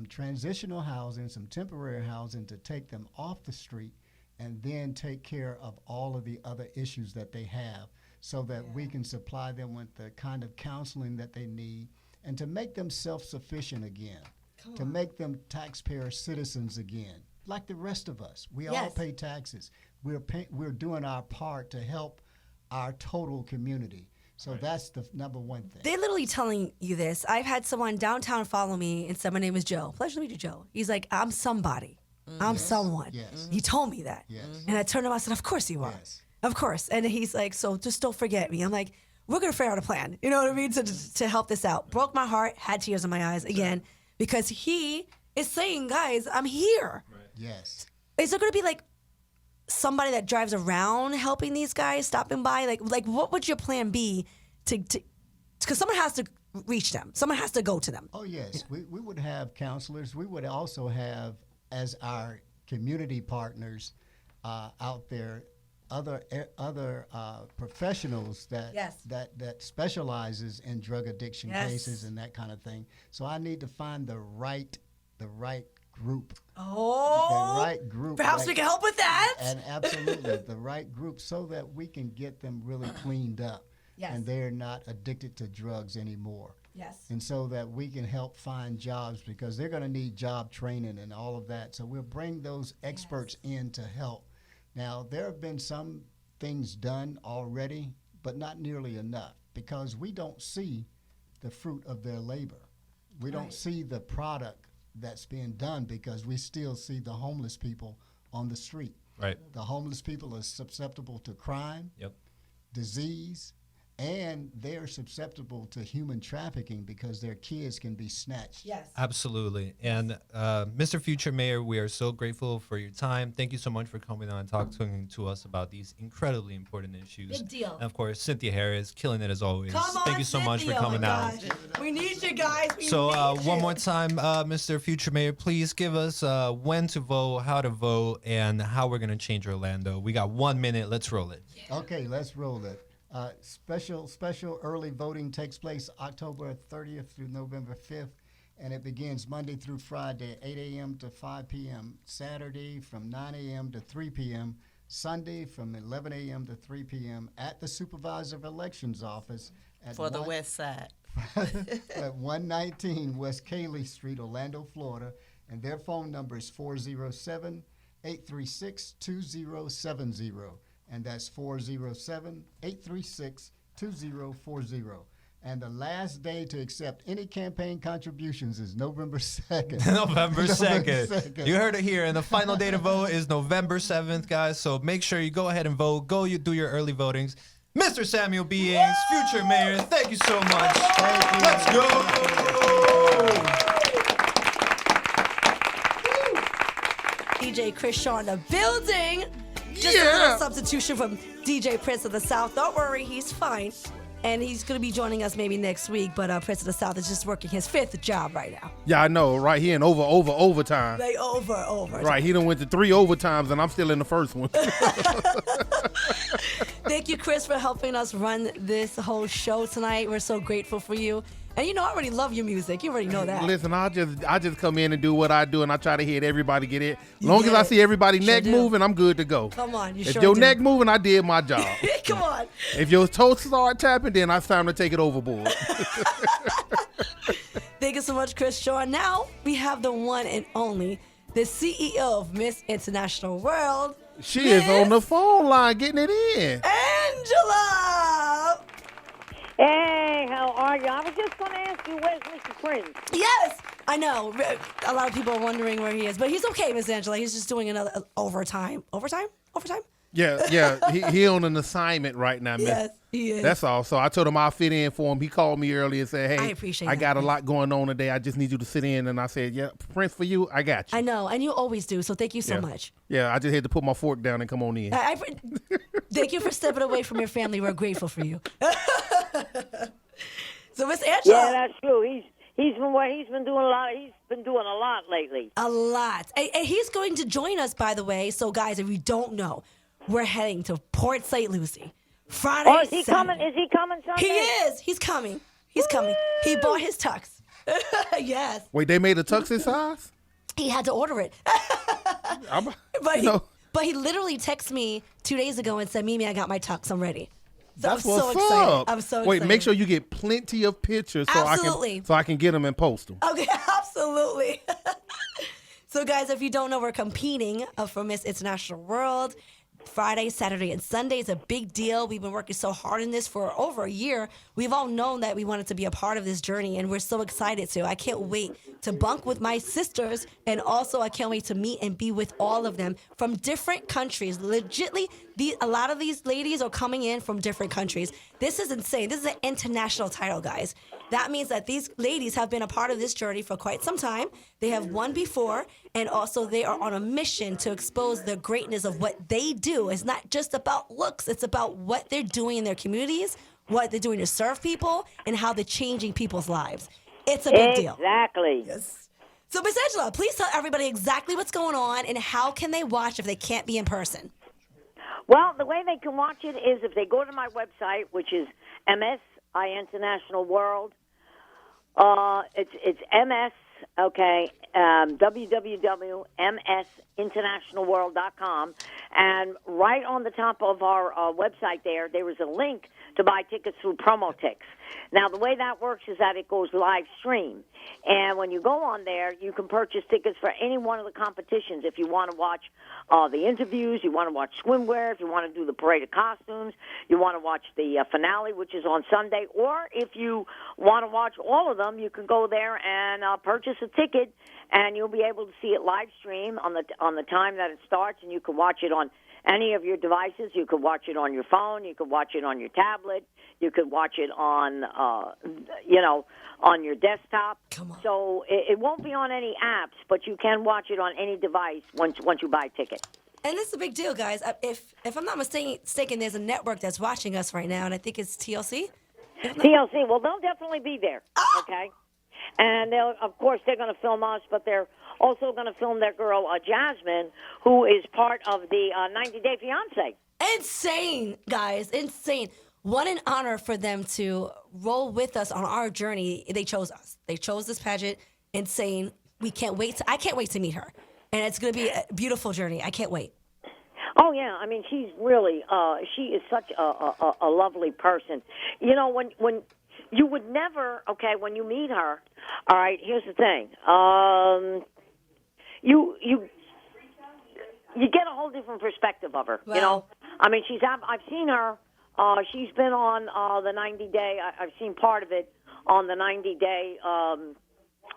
transitional housing, some temporary housing to take them off the street and then take care of all of the other issues that they have so that we can supply them with the kind of counseling that they need and to make them self-sufficient again, to make them taxpayer citizens again, like the rest of us. We all Yes. pay taxes. We're doing our part to help our total community. So that's the number one thing. They're literally telling you this. I've had someone downtown follow me and said, my name is Joe. Pleasure to meet you, Joe. He's like, I'm somebody. I'm someone. Yes. He told me that. Yes. And I turned to him, I said, of course you are. Yes. Of course. And he's like, so just don't forget me. I'm like, we're going to figure out a plan. You know what I mean? To help this out. Broke my heart, had tears in my eyes again, because he is saying, guys, I'm here. Yes. Is there going to be like somebody that drives around helping these guys, stopping by? Like what would your plan be to because someone has to reach them. Someone has to go to them. Oh, yes. We would have counselors. We would also have, as our community partners out there, other professionals that Yes. that specializes in drug addiction Yes. cases and that kind of thing. So I need to find the right group. Oh, The right group. perhaps that- we can help with that. And absolutely, the right group so that we can get them really cleaned up. Yes. And they're not addicted to drugs anymore. Yes. And so that we can help find jobs because they're going to need job training and all of that. So we'll bring those experts in to help. Now, there have been some things done already, but not nearly enough because we don't see the fruit of their labor. We don't see the product that's being done because we still see the homeless people on the street. Right. The homeless people are susceptible to crime, Yep. disease, and they are susceptible to human trafficking because their kids can be snatched. Yes. Absolutely. And Mr. Future Mayor, we are so grateful for your time. Thank you so much for coming on and talking to us about these incredibly important issues. Big deal. And of course, Cynthia Harris, killing it as always. Come on, Thank you so much for Cynthia. coming Oh my out. gosh. We need you guys. We So need one you. more time, Mr. Future Mayor, please give us when to vote, how to vote, and how we're going to change Orlando. We got 1 minute. Let's roll it. Okay, let's roll it. Special early voting takes place October 30th through November 5th, and it begins Monday through Friday, 8 a.m. to 5 p.m., Saturday from 9 a.m. to 3 p.m., Sunday from 11 a.m. to 3 p.m. at the Supervisor of Elections Office at For the West Side. at 119 West Cayley Street, Orlando, Florida, and their phone number is 407-836-2070, and that's 407-836-2040. And the last day to accept any campaign contributions is November 2nd. November 2nd. 2nd. You heard it here. And the final day to vote is November 7th, guys. So make sure you go ahead and vote. You do your early votings. Mr. Samuel B. Ings, Future Mayor, thank you so much. Thank you. Let's go. DJ Chris Shaw in the building. Just a little substitution from DJ Prince of the South. Don't worry, he's fine. And he's going to be joining us maybe next week, but Prince of the South is just working his 5th job right now. Yeah, I know, right? He in overtime. Like over. Right, he done went to 3 overtimes, and I'm still in the first one. Thank you, Chris, for helping us run this whole show tonight. We're so grateful for you. And I already love your music. You already know that. Listen, I just come in and do what I do, and I try to hit everybody get it. As long as I see everybody neck moving, I'm good to go. Come on, if your neck moving, I did my job. Come on. If your toes start tapping, then it's time to take it overboard. Thank you so much, Chris Shaw. Now we have the one and only, the CEO of Miss International World. She is on the phone line getting it in. Angela! Hey, how are you? I was just going to ask you, where's Mr. Prince? Yes, I know. A lot of people are wondering where he is, but he's okay, Miss Angela. He's just doing another overtime. Overtime? Yeah. He on an assignment right now, man. Yes, he is. That's all. So I told him I'll fit in for him. He called me earlier and said, hey, I got a lot going on today. I just need you to sit in. And I said, yeah, Prince, for you, I got you. I know, and you always do, so thank you so much. Yeah, I just had to put my fork down and come on in. Thank you for stepping away from your family. We're grateful for you. So, Miss Angela. Yeah, that's true. He's been doing a lot. He's been doing a lot lately. A lot. And he's going to join us, by the way. So, guys, if you don't know, we're heading to Port St. Lucie Friday. Oh, is he coming? Is he coming Sunday? He is. He's coming. He bought his tux. Yes. Wait, they made a tux his size? He had to order it. But he literally texted me 2 days ago and said, Mimi, I got my tux. I'm ready. So That's I'm so what's excited. up. I'm so excited. Wait, make sure you get plenty of pictures so I can get them and post them. Okay, absolutely. So, guys, if you don't know, we're competing for Miss International World. Friday, Saturday, and Sunday is a big deal. We've been working so hard in this for over a year. We've all known that we wanted to be a part of this journey, and we're so excited to. I can't wait to bunk with my sisters, and also I can't wait to meet and be with all of them from different countries. Legitly, a lot of these ladies are coming in from different countries. This is insane. This is an international title, guys. That means that these ladies have been a part of this journey for quite some time. They have won before, and also they are on a mission to expose the greatness of what they do. It's not just about looks. It's about what they're doing in their communities, what they're doing to serve people, and how they're changing people's lives. It's a big deal. Exactly. Yes. So, Miss Angela, please tell everybody exactly what's going on and how can they watch if they can't be in person. Well, the way they can watch it is if they go to my website, which is MSI International World. It's MS, okay, www.msinternationalworld.com. And right on the top of our website there is a link to buy tickets through Promotix. Now, the way that works is that it goes live stream. And when you go on there, you can purchase tickets for any one of the competitions. If you want to watch the interviews, you want to watch swimwear, if you want to do the parade of costumes, you want to watch the finale, which is on Sunday, or if you want to watch all of them, you can go there and purchase a ticket, and you'll be able to see it live stream on the time that it starts, and you can watch it on any of your devices. You could watch it on your phone. You could watch it on your tablet. You could watch it on, on your desktop. Come on. So it won't be on any apps, but you can watch it on any device once you buy a ticket. And this is a big deal, guys. If I'm not mistaken, there's a network that's watching us right now, and I think it's TLC. TLC. Well, they'll definitely be there. Okay. And of course, they're going to film us, but they're also going to film their girl, Jasmine, who is part of the 90 Day Fiancé. Insane, guys. Insane. What an honor for them to roll with us on our journey. They chose us. They chose this pageant. Insane. I can't wait to meet her. And it's going to be a beautiful journey. I can't wait. Oh, yeah. I mean, she's really, she is such a lovely person. You know, when you would never, okay, when you meet her, all right, here's the thing. You get a whole different perspective of her, you know. I mean, I've seen her. She's been on the 90-day. I've seen part of it on the 90-day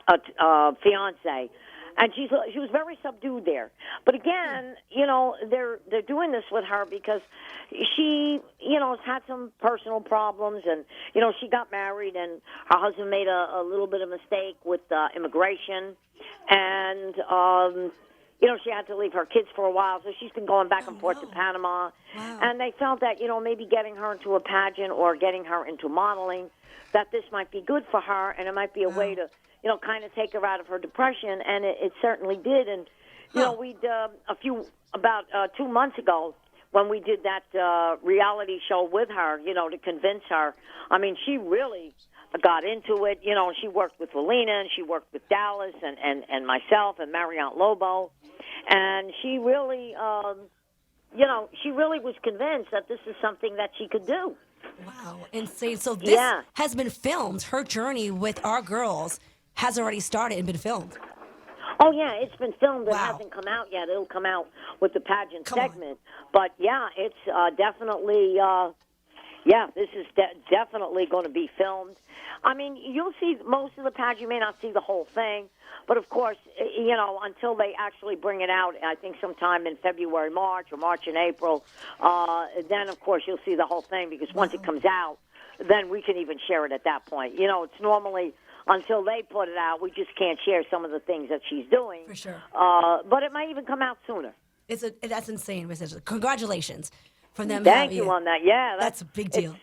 fiancé, and she was very subdued there. But again, you know, they're doing this with her because she, you know, has had some personal problems, and you know, she got married, and her husband made a little bit of mistake with immigration, and she had to leave her kids for a while, so she's been going back and forth to Panama. Wow. And they felt that, maybe getting her into a pageant or getting her into modeling, that this might be good for her, and it might be a way to, kind of take her out of her depression, and it certainly did. And, we'd, about 2 months ago, when we did that reality show with her, to convince her, I mean, she really got into it. She worked with Valina, and she worked with Dallas and myself and Mariant Lobo. And she really, she really was convinced that this is something that she could do. Wow, insane. So this Yeah. has been filmed. Her journey with our girls has already started and been filmed. Oh, yeah, it's been filmed. It Wow. hasn't come out yet. It'll come out with the pageant Come on. segment. But, yeah, it's definitely, this is definitely going to be filmed. I mean, you'll see most of the pageant. You may not see the whole thing. But, of course, until they actually bring it out, I think sometime in February, March, or March and April, then, of course, you'll see the whole thing, because once it comes out, then we can even share it at that point. It's normally, until they put it out, we just can't share some of the things that she's doing. For sure. But it might even come out sooner. That's insane, Miss Angela. Congratulations from them. Thank having you on that. Yeah, That's a big deal.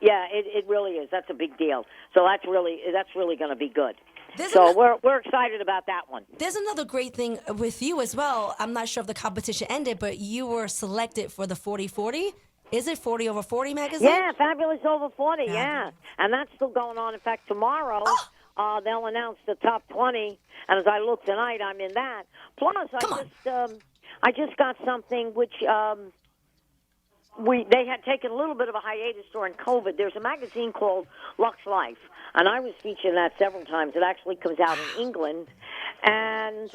Yeah, it really is. That's a big deal. So that's really going to be good. There's So ano- we're excited about that one. There's another great thing with you as well. I'm not sure if the competition ended, but you were selected for the 40/40. Is it 40 over 40 magazine? Yeah, Fabulous Over 40, yeah. Fabulous. And that's still going on. In fact, tomorrow they'll announce the top 20, and as I look tonight, I'm in that. Plus, I just got something which they had taken a little bit of a hiatus during COVID. There's a magazine called Lux Life, and I was featured in that several times. It actually comes out in England, and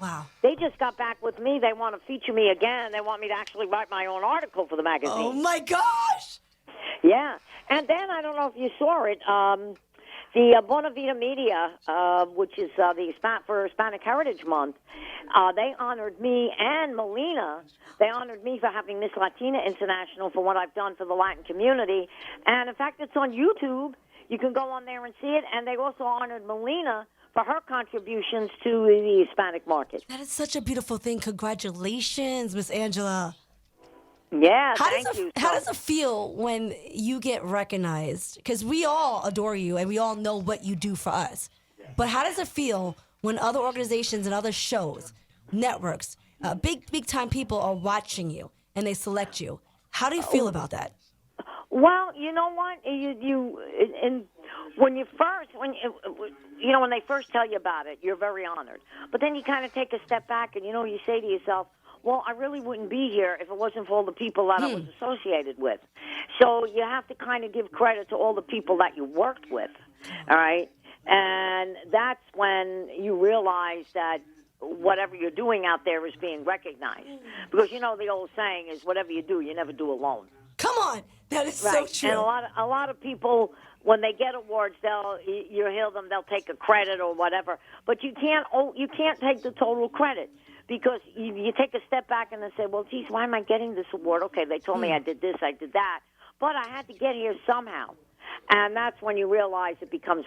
Wow. they just got back with me. They want to feature me again. They want me to actually write my own article for the magazine. Oh, my gosh. Yeah, and then I don't know if you saw it. The Buena Vida Media, which is for Hispanic Heritage Month, they honored me and Melina. They honored me for having Miss Latina International for what I've done for the Latin community. And, in fact, it's on YouTube. You can go on there and see it. And they also honored Melina for her contributions to the Hispanic market. That is such a beautiful thing. Congratulations, Miss Angela. Yeah, How thank does you. it, how does it feel when you get recognized? Because we all adore you and we all know what you do for us. But how does it feel when other organizations and other shows, networks, big time people are watching you and they select you? How do you feel about that? Well, you know what? When they first tell you about it, you're very honored. But then you kind of take a step back and, you say to yourself, well, I really wouldn't be here if it wasn't for all the people that I was associated with. So you have to kind of give credit to all the people that you worked with, all right? And that's when you realize that whatever you're doing out there is being recognized. Because, the old saying is, whatever you do, you never do alone. Come on. That is so Right. true. And a lot of people, when they get awards, you hear them, they'll take a credit or whatever. But you can't take the total credit. Because you take a step back and then say, well, geez, why am I getting this award? Okay, they told me I did this, I did that. But I had to get here somehow. And that's when you realize it becomes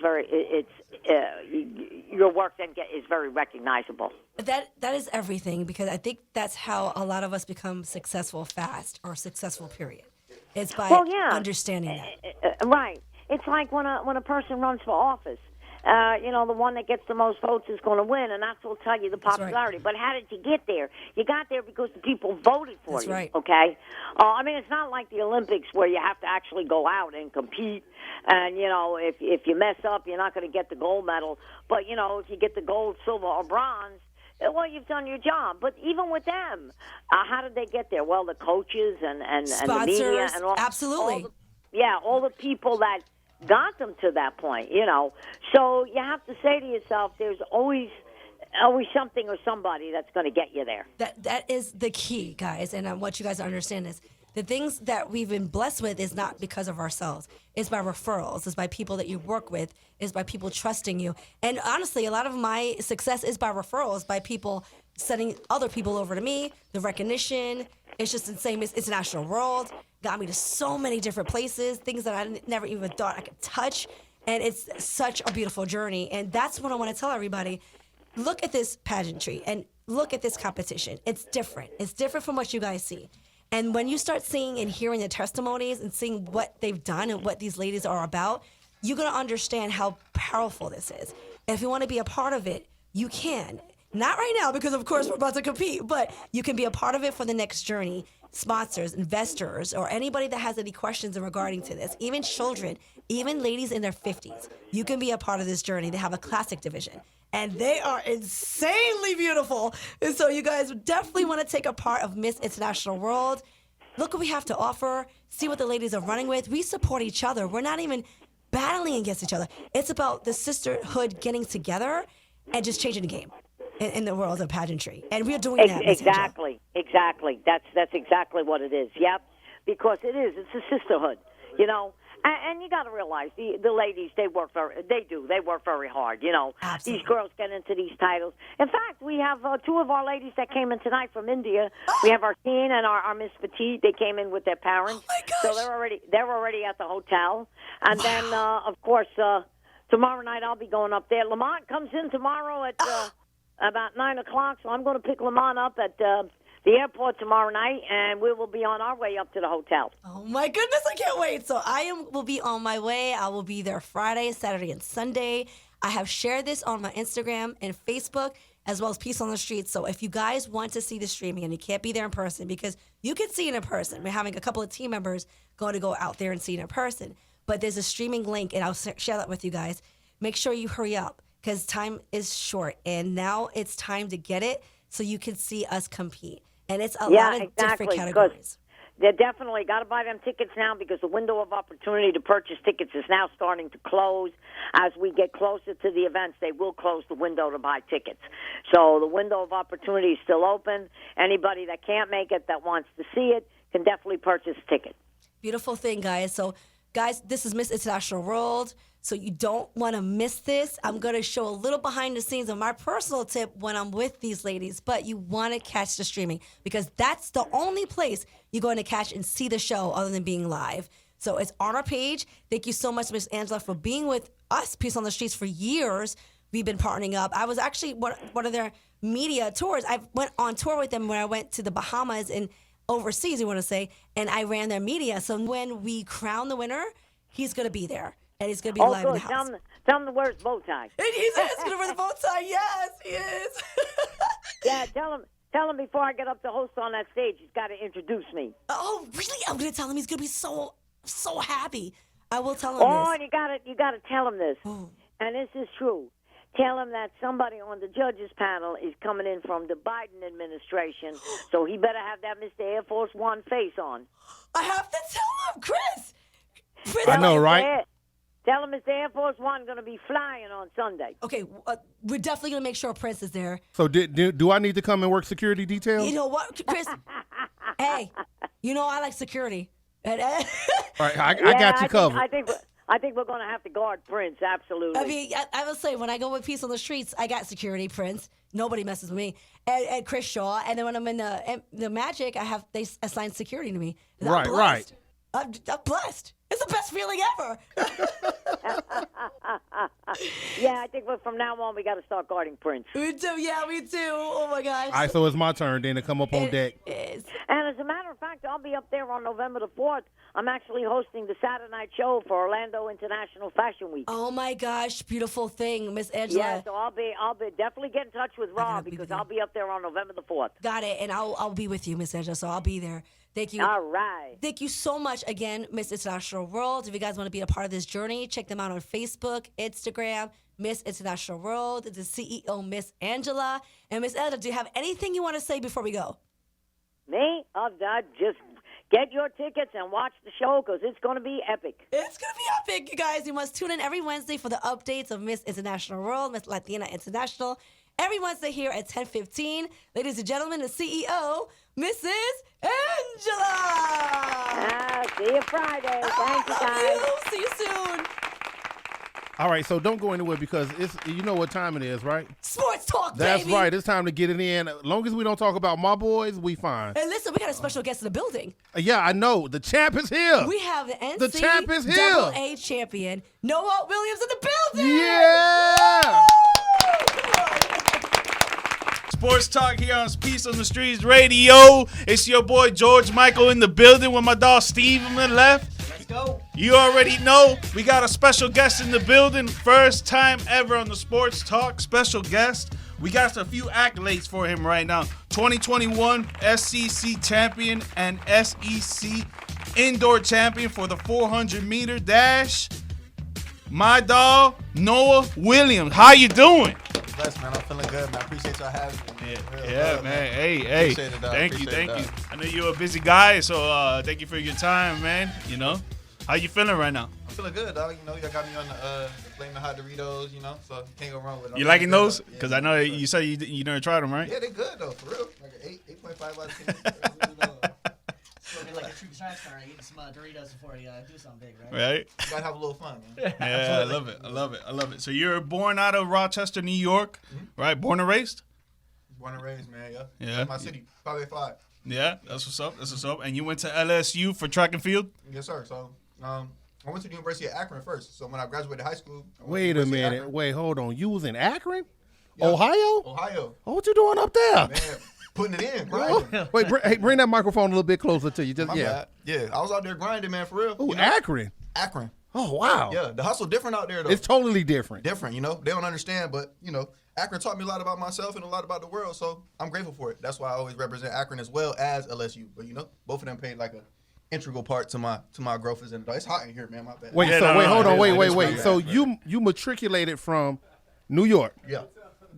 your work then is very recognizable. That is everything, because I think that's how a lot of us become successful fast, or successful, period. It's by understanding that. Right. It's like when a person runs for office. The one that gets the most votes is going to win, and that's what will tell you the popularity. Right. But how did you get there? You got there because the people voted for That's you. right. Okay? It's not like the Olympics where you have to actually go out and compete, and, if you mess up, you're not going to get the gold medal. But, if you get the gold, silver, or bronze, well, you've done your job. But even with them, how did they get there? Well, the coaches and the media. And all, absolutely. all the people that got them to that point, So you have to say to yourself, there's always something or somebody that's going to get you there. That is the key, guys, and I want you guys to understand this. The things that we've been blessed with is not because of ourselves. It's by referrals. It's by people that you work with. It's by people trusting you. And honestly, a lot of my success is by referrals, by people sending other people over to me. The recognition, it's just insane. It's International World. Got me to so many different places, things that I never even thought I could touch. And it's such a beautiful journey. And that's what I want to tell everybody. Look at this pageantry. And look at this competition. It's different. It's different from what you guys see. And when you start seeing and hearing the testimonies and seeing what they've done and what these ladies are about, you're going to understand how powerful this is. And if you want to be a part of it, you can. Not right now, because of course we're about to compete, but you can be a part of it for the next journey. Sponsors, investors, or anybody that has any questions in regarding to this, even children, even ladies in their 50s, you can be a part of this journey. They have a classic division, and they are insanely beautiful. And so you guys definitely want to take a part of Miss International World. Look what we have to offer. See what the ladies are running with. We support each other. We're not even battling against each other. It's about the sisterhood getting together and just changing the game in the world of pageantry. And we're doing that, Ms. Angela. Exactly. That's exactly what it is. Yep. Because it is. It's a sisterhood, you know. And you got to realize the ladies, they work very hard, you know. Absolutely. These girls get into these titles. In fact, we have two of our ladies that came in tonight from India. We have our teen and our Miss Petite. They came in with their parents. Oh my gosh. So they're already at the hotel. And then of course tomorrow night I'll be going up there. Lamont comes in tomorrow at about 9 o'clock, so I'm going to pick Lamont up at the airport tomorrow night, and we will be on our way up to the hotel. Oh my goodness, I can't wait. So will be on my way. I will be there Friday, Saturday, and Sunday. I have shared this on my Instagram and Facebook, as well as Peace on the Street. So if you guys want to see the streaming and you can't be there in person, because you can see it in person. We're having a couple of team members going to go out there and see it in person. But there's a streaming link, and I'll share that with you guys. Make sure you hurry up, because time is short, and now it's time to get it so you can see us compete. And it's a lot of different categories. They definitely got to buy them tickets now, because the window of opportunity to purchase tickets is now starting to close. As we get closer to the events, they will close the window to buy tickets. So the window of opportunity is still open. Anybody that can't make it, that wants to see it, can definitely purchase a ticket. Beautiful thing, guys. So, guys, this is Miss International World. So you don't want to miss this. I'm going to show a little behind the scenes of my personal tip when I'm with these ladies, but you want to catch the streaming, because that's the only place you're going to catch and see the show other than being live. So it's on our page. Thank you so much, Miss Angela, for being with us, Peace on the Streets, for years. We've been partnering up. I was actually one of their media tours. I went on tour with them when I went to the Bahamas and overseas, you want to say, and I ran their media. So when we crown the winner, he's going to be there. And he's going to be live in the house. Tell him the words bow tie. And he's asking for the bow tie. Yes, he is. Yeah, tell him before I get up to host on that stage, he's got to introduce me. Oh, really? I'm going to tell him. He's going to be so happy. I will tell him this. this. And you got to tell him this. Oh. And this is true. Tell him that somebody on the judges panel is coming in from the Biden administration, so he better have that Mr. Air Force One face on. I have to tell him, Chris. I know, right? Tell him Mr. Air Force One going to be flying on Sunday. Okay, we're definitely going to make sure Prince is there. So do I need to come and work security details? You know what, Chris? Hey, you know I like security. All right, I got you covered. I think we're going to have to guard Prince, absolutely. I mean, I will say, when I go with Peace on the Streets, I got security, Prince. Nobody messes with me. And Chris Shaw. And then when I'm in the Magic, they assign security to me. And I'm blessed. I'm blessed. It's the best feeling ever. Yeah, I think from now on we got to start guarding Prince. We do. Yeah, we do. Oh, my gosh. All right, so it's my turn then to come up on deck. It is. And as a matter of fact, I'll be up there on November the 4th. I'm actually hosting the Saturday night show for Orlando International Fashion Week. Oh, my gosh. Beautiful thing, Miss Angela. Yeah, so I'll be definitely get in touch with Rob, because I'll be up there on November the 4th. Got it. And I'll be with you, Miss Angela, so I'll be there. Thank you. All right. Thank you so much again, Miss International World. If you guys want to be a part of this journey, check them out on Facebook, Instagram, Miss International World. The CEO, Miss Angela. And Miss Angela, do you have anything you want to say before we go? Me? Just get your tickets and watch the show, because it's going to be epic. It's going to be epic, you guys. You must tune in every Wednesday for the updates of Miss International World, Miss Latina International. Every Wednesday here at 10:15. Ladies and gentlemen, the CEO, Mrs. Angela. See you Friday. Thank you, guys. See you soon. All right, so don't go anywhere, because you know what time it is, right? Sports talk, That's baby. right. It's time to get it in. As long as we don't talk about my boys, we fine. And listen, we got a special guest in the building. Yeah, I know. The champ is here. We have the The champ is here. NCAA champion, Noah Williams, in the building. Yeah. Sports Talk here on Peace on the Streets Radio. It's your boy George Michael in the building with my dog Steve on the left. Let's go. You already know we got a special guest in the building. First time ever on the Sports Talk. Special guest. We got a few accolades for him right now. 2021 SEC champion and SEC indoor champion for the 400-meter dash. My dog, Noah Williams. How you doing? Blessed, man. I'm feeling good, man. I appreciate y'all having me. Yeah, man. Hey. Appreciate it, dog. Thank you. Appreciate it, I know you're a busy guy, so thank you for your time, man. You know, how you feeling right now? I'm feeling good, dog. You know, y'all got me on the Flamin' Hot Doritos, you know, so can't go wrong with it. You liking those? Yeah, Because I know you said you never tried them, right? Yeah, they good, though, for real. Like an 8.5 out of 10. So be like a true track star, eating some Doritos before you do something big, right? Right? You gotta have a little fun, man. Yeah, I love it. So you're born out of Rochester, New York, right? Born and raised? Born and raised, man, yeah. Yeah. That's my city, 585. Yeah, that's what's up. And you went to LSU for track and field? Yes, sir. So, I went to the University of Akron first. So when I graduated high school, I went to Wait the a University of minute. Akron. Wait, hold on. You was in Akron? Yeah. Ohio? Ohio. Oh, what you doing up there? Man, putting it in, grinding. Wait, bring that microphone a little bit closer to you. Just My bad. Yeah, I was out there grinding, man, for real. Oh, You know? Akron. Akron. Oh, wow. Yeah, the hustle different out there, though. It's totally different. Different, you know. They don't understand, but, you know, Akron taught me a lot about myself and a lot about the world, so I'm grateful for it. That's why I always represent Akron as well as LSU. But, you know, both of them played like a integral part to my growth as an adult. It's hot in here, man. My bad. Wait, Yeah, so no, wait, no, hold no, on, I wait. just remember So that. you matriculated from New York, Yeah.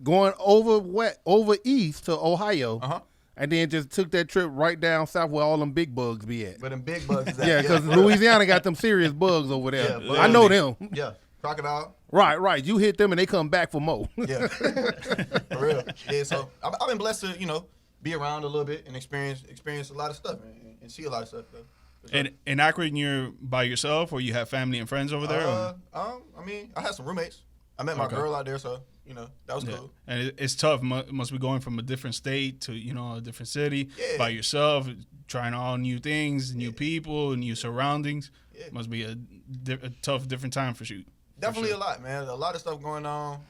going over east to Ohio, Uh-huh. and then just took that trip right down south where all them big bugs be at. But them big bugs is at. Yeah, because Louisiana got them serious bugs over there. Yeah, I know them. Yeah. Crocodile. Right. You hit them and they come back for more. Yeah. For real. Yeah, so I've been blessed to, you know, be around a little bit and experience a lot of stuff, man, and see a lot of stuff, though. For sure. And in Akron, you're by yourself, or you have family and friends over there? or? I mean, I had some roommates. I met my girl out there, so, you know, that was cool. And it's tough. Must be going from a different state to, you know, a different city Yeah. by yourself, trying all new things, new people, new surroundings. Yeah. Must be a tough, different time for you. Definitely a lot, man. A lot of stuff going on.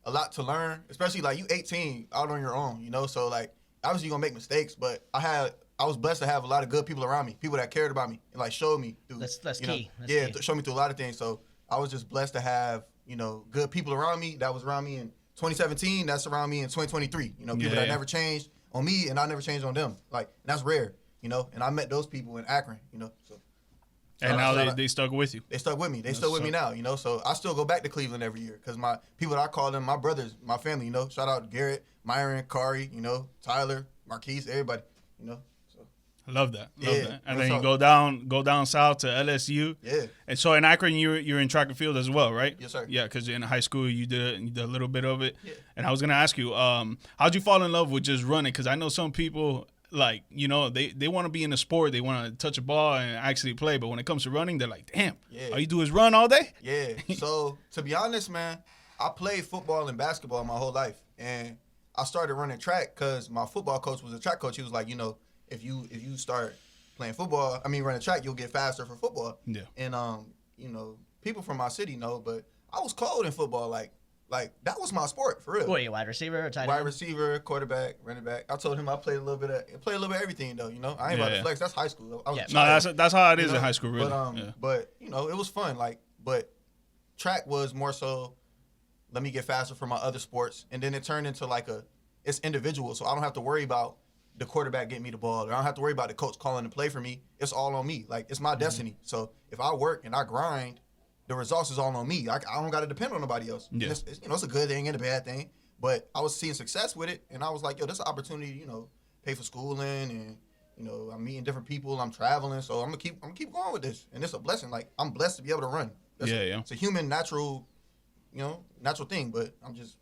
A lot to learn, especially like you 18 out on your own, you know. So like obviously you're gonna make mistakes, but I was blessed to have a lot of good people around me, people that cared about me and like showed me through. That's you know, key. That's key. Showed me through a lot of things. So I was just blessed to have, you know, good people around me that was around me in 2017. That's around me in 2023. You know, people that never changed on me and I never changed on them. Like that's rare, you know. And I met those people in Akron, you know. So. And now they stuck with you. They stuck with me. They still with me now, you know. So I still go back to Cleveland every year because my people that I call them my brothers, my family, you know. Shout out Garrett, Myron, Kari, you know, Tyler, Marquise, everybody, you know. So I love that. Yeah, And that's then you all. go down south to LSU. Yeah. And so in Akron, you're in track and field as well, right? Yes, sir. Yeah, because in high school you did a little bit of it. Yeah. And I was gonna ask you, how'd you fall in love with just running? Because I know some people, like, you know, they want to be in a sport, they want to touch a ball and actually play, but when it comes to running, they're like, damn, all you do is run all day? Yeah. So to be honest, man, I played football and basketball my whole life, and I started running track because my football coach was a track coach. He was like, you know, if you start playing football, running track, you'll get faster for football. Yeah. And you know, people from my city know, but I was cold in football, like that was my sport for real. What are you, wide receiver or tight end? Wide receiver, quarterback, running back. I told him I played a little bit of everything though. You know, I ain't about to flex. That's high school. I was a No, child, that's how it is you know? in high school, really. But you know, it was fun. But track was more so, let me get faster for my other sports, and then it turned into it's individual. So I don't have to worry about the quarterback getting me the ball, or I don't have to worry about the coach calling the play for me. It's all on me. Like it's my destiny. So if I work and I grind, the results is all on me. I don't got to depend on nobody else. Yeah. It's, you know, it's a good thing and a bad thing. But I was seeing success with it, and I was like, yo, this is an opportunity, you know, pay for schooling, and you know, I'm meeting different people, I'm traveling, so I'm gonna keep going with this, and it's a blessing. Like I'm blessed to be able to run. It's a human natural thing, but I'm just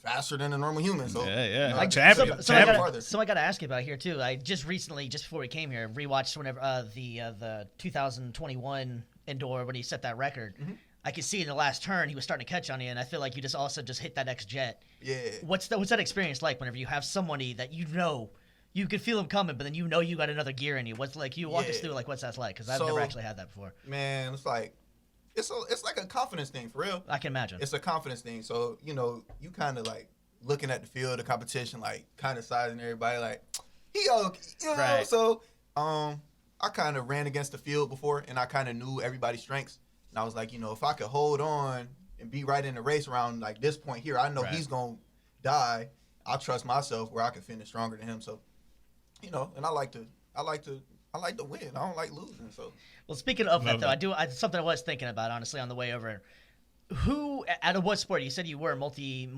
faster than a normal human. So You know, Like, champion. So I farther. got to ask you about here too. I just recently, just before we came here, rewatched whenever the 2021 indoor when he set that record. Mm-hmm. I could see in the last turn he was starting to catch on you, and I feel like you just hit that next jet. Yeah. What's that experience like whenever you have somebody that you know you could feel him coming, but then you know you got another gear in you? What's like you walk us through like what's that like? Because I've never actually had that before. Man, it's like it's like a confidence thing for real. I can imagine. It's a confidence thing. So, you know, you kind of like looking at the field, the competition, like kind of sizing everybody, like he okay, you know. Right. So I kind of ran against the field before, and I kind of knew everybody's strengths, and I was like, you know, if I could hold on and be right in the race around like this point here, I know he's gonna die. I trust myself where I can finish stronger than him. So, you know, and I like to win. I don't like losing. So, Well, speaking of that, though, something I was thinking about, honestly, on the way over. Who, out of what sport? You said you were a multi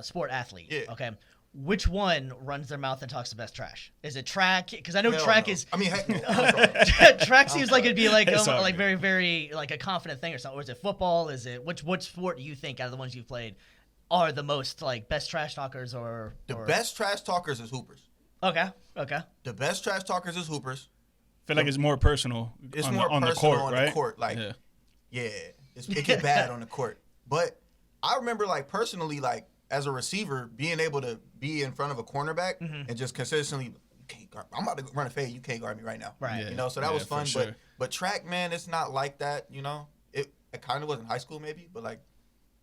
sport athlete. Yeah. Okay. Which one runs their mouth and talks the best trash? Is it track? Because I know track no. is. I mean, heck no. Track seems like it'd be like It's all like good. very, very like a confident thing or something. Or is it football? Is it which sport do you think out of the ones you've played are the most like best trash talkers or The best trash talkers is hoopers. Okay. The best trash talkers is hoopers. I feel like it's more personal. It's on more the, on personal the court, on right? the court. Like, yeah. it get bad on the court. But I remember, like, personally, like, as a receiver, being able to be in front of a cornerback and just consistently, you can't guard, I'm about to run a fade, you can't guard me right now. Right. You know, so that was fun. for sure. But track, man, it's not like that, you know. It kind of was in high school maybe, but, like,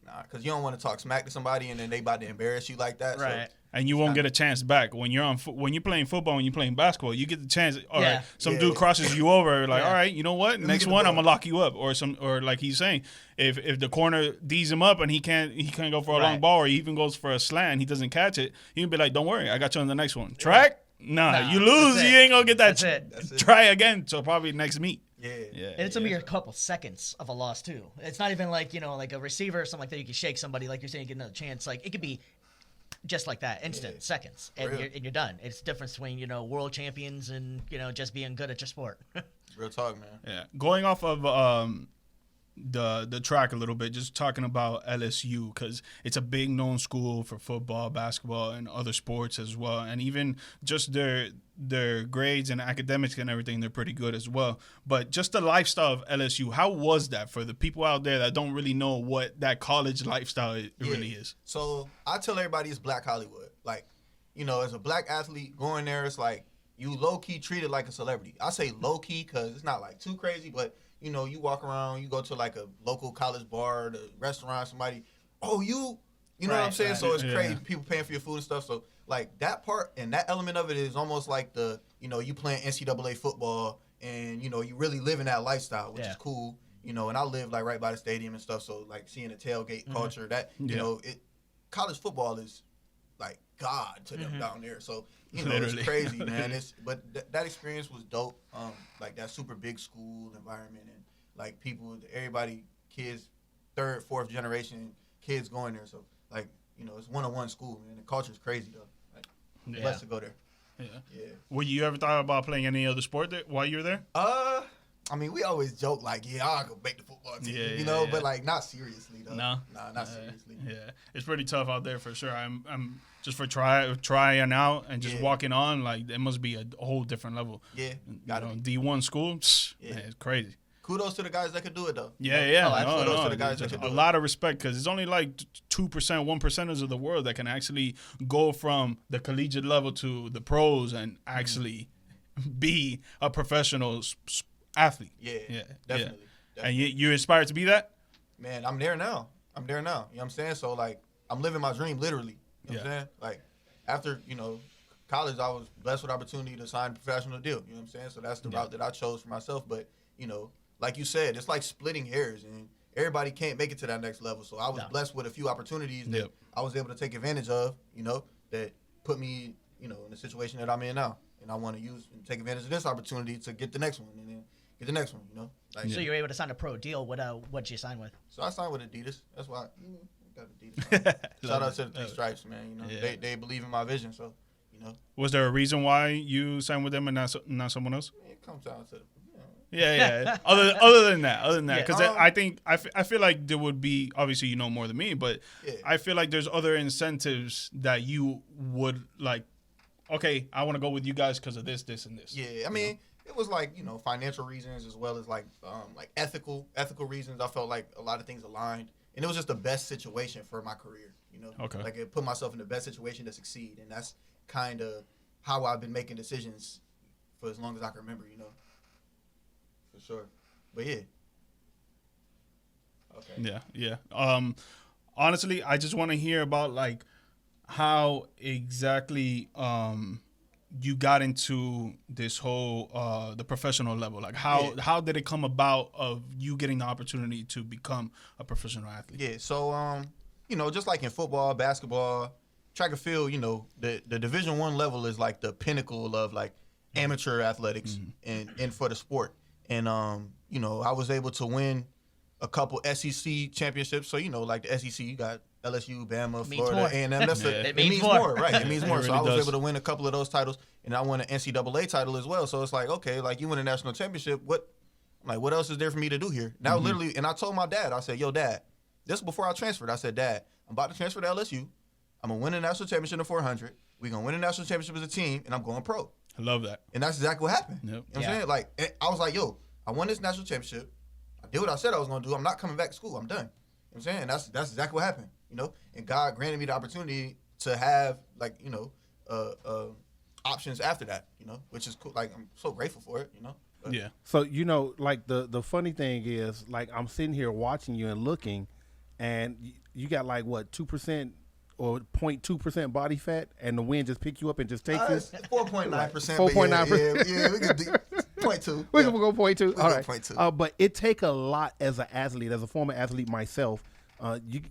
nah, because you don't want to talk smack to somebody and then they about to embarrass you like that. Right. So, And you won't get a chance back when you're when you're playing football and you're playing basketball. You get the chance. All right, some dude crosses you over. Like, all right, you know what? Next one, I'm gonna lock you up. Or like he's saying, if the corner D's him up and he can't go for a long ball, or he even goes for a slant and he doesn't catch it, he can be like, don't worry, I got you on the next one. Track? Nah, you lose. You ain't gonna get that. That's it. Try again. So probably next meet. yeah. And it's a mere couple seconds of a loss too. It's not even like, you know, like a receiver or something like that. You can shake somebody, like you're saying, you get another chance. Like it could be just like that, instant, seconds, and you're done. It's the difference between, you know, world champions and, you know, just being good at your sport. Real talk, man. Yeah. Going off of the track a little bit, just talking about LSU, because it's a big known school for football, basketball, and other sports as well. And even just their grades and academics and everything, they're pretty good as well. But just the lifestyle of LSU, how was that for the people out there that don't really know what that college lifestyle really is? So I tell everybody it's Black Hollywood. Like, you know, as a black athlete going there, it's like you low-key treated like a celebrity. I say low-key because it's not like too crazy, but you know, you walk around, you go to like a local college bar, the restaurant, somebody, you know what I'm saying? Right. So it's crazy. People paying for your food and stuff. So like that part and that element of it is almost like the, you know, you playing NCAA football and, you know, you really living that lifestyle, which is cool. You know, and I live like right by the stadium and stuff. So like seeing the tailgate culture, that, you know, college football is like God to them down there. So, you know, Literally. it's crazy, man. But that experience was dope. Like that super big school environment and like people, everybody, kids, third, fourth generation kids going there. So like, you know, it's one-on-one school, man. The culture is crazy though. Like, blessed to go there. Yeah. Yeah. Were you ever thought about playing any other sport while you were there? I mean, we always joke like, I'll go make the football team, you know, but like not seriously though. No, nah, not seriously. Yeah, it's pretty tough out there for sure. I'm just for trying out and just walking on, like it must be a whole different level. Yeah, D1 school, man, it's crazy. Kudos to the guys that could do it though. Kudos to the guys that could do a it. lot of respect because it's only like 2%, 1%ers of the world that can actually go from the collegiate level to the pros and actually be a professional athlete. Yeah, definitely. And you inspired to be that? Man, I'm there now. You know what I'm saying? So, like, I'm living my dream, literally. You know what I'm saying? Like, after, you know, college, I was blessed with opportunity to sign a professional deal. You know what I'm saying? So that's the route that I chose for myself. But, you know, like you said, it's like splitting hairs. And everybody can't make it to that next level. So I was blessed with a few opportunities that I was able to take advantage of, you know, that put me, you know, in the situation that I'm in now. And I want to use and take advantage of this opportunity to get the next one. And then get the next one, you know. Like, So you were able to sign a pro deal. What'd you sign with? So I signed with Adidas. That's why I got Adidas. Shout out to the Three Stripes, man. You know, they believe in my vision. So, you know. Was there a reason why you signed with them and not someone else? It comes down to Yeah. other than that, because I feel like there would be, obviously you know more than me, but I feel like there's other incentives that you would like. Okay, I want to go with you guys because of this, and this. Yeah, I mean, it was like, you know, financial reasons as well as like ethical reasons. I felt like a lot of things aligned, and it was just the best situation for my career. You know, like it put myself in the best situation to succeed, and that's kind of how I've been making decisions for as long as I can remember. You know, for sure. But yeah. Okay. Yeah. Honestly, I just want to hear about like how exactly you got into this whole the professional level. Like how did it come about of you getting the opportunity to become a professional athlete? Yeah, so just like in football, basketball, track and field, the Division I level is like the pinnacle of like amateur athletics and for the sport. And I was able to win a couple SEC championships. So like the SEC, you got LSU, Bama, Florida, A&M. It means more, right? It means more. So I was able to win a couple of those titles, and I won an NCAA title as well. So it's like, okay, like you win a national championship. What else is there for me to do here? Now, literally, and I told my dad, I said, yo, Dad, this is before I transferred. I said, Dad, I'm about to transfer to LSU. I'm going to win a national championship in the 400. We're going to win a national championship as a team, and I'm going pro. I love that. And that's exactly what happened. Yep. You know what I'm saying? Like, I was like, yo, I won this national championship. I did what I said I was going to do. I'm not coming back to school. I'm done. You know what I'm saying? And that's exactly what happened, And God granted me the opportunity to have, like, options after that, which is cool. Like, I'm so grateful for it, But, yeah. So, like, the funny thing is, like, I'm sitting here watching you and looking, and you got, like, what, 2% or 0.2% body fat, and the wind just pick you up and just take this? 4.9%. 4.9%. Yeah, we could do 0.2. We can go 0.2. All right. 0.2. But it take a lot as an athlete, as a former athlete myself.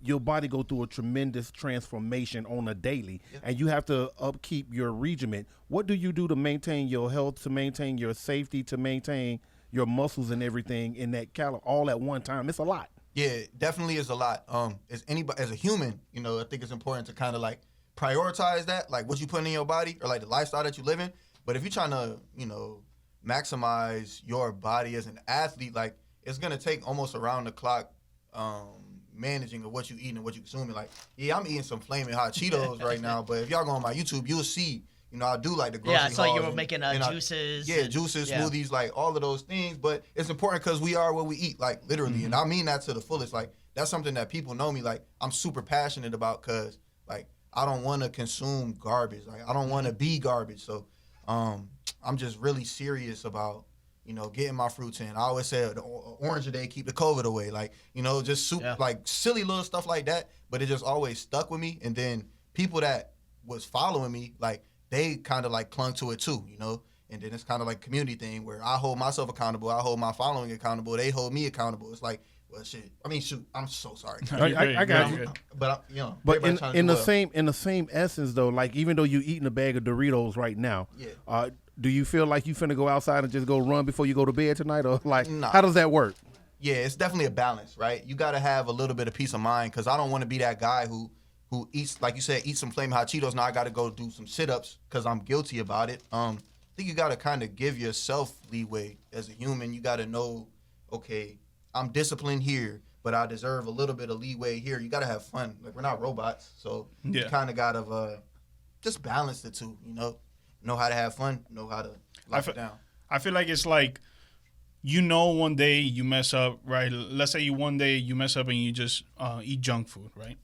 Your body go through a tremendous transformation on a daily, and you have to upkeep your regiment. What do you do to maintain your health, to maintain your safety, to maintain your muscles and everything in that all at one time? It's a lot. Yeah, definitely is a lot. As a human, I think it's important to kind of like prioritize that, like what you put in your body or like the lifestyle that you live in. But if you're trying to, maximize your body as an athlete, like it's gonna take almost around the clock managing of what you eating and what you consuming. Like, yeah, I'm eating some flaming hot Cheetos right now, but if y'all go on my YouTube, you'll see, I do like the grocery I saw you were and making juices. Juices, smoothies, like all of those things. But it's important because we are what we eat, like literally. And I mean that to the fullest. Like, that's something that people know me, like, I'm super passionate about because, like, I don't want to consume garbage. Like, I don't want to be garbage. So I'm just really serious about, getting my fruits in. I always say the orange a day keep the COVID away. Like, just like silly little stuff like that. But it just always stuck with me. And then people that was following me, like, they kind of like clung to it too, And then it's kind of like a community thing where I hold myself accountable. I hold my following accountable. They hold me accountable. It's like, well, shit. I mean, shoot. I'm so sorry. I got you. But but in the same essence though, like even though you eating a bag of Doritos right now, do you feel like you finna go outside and just go run before you go to bed tonight, or like how does that work? Yeah, it's definitely a balance, right? You got to have a little bit of peace of mind because I don't want to be that guy who eats, like you said, eat some flaming hot Cheetos. Now I got to go do some sit-ups because I'm guilty about it. I think you got to kind of give yourself leeway as a human. You got to know, okay, I'm disciplined here, but I deserve a little bit of leeway here. You got to have fun. Like, we're not robots, so you kind of got to just balance the two, Know how to have fun, know how to lock it down. I feel like it's like, one day you mess up, right? Let's say one day you mess up and you just eat junk food, right?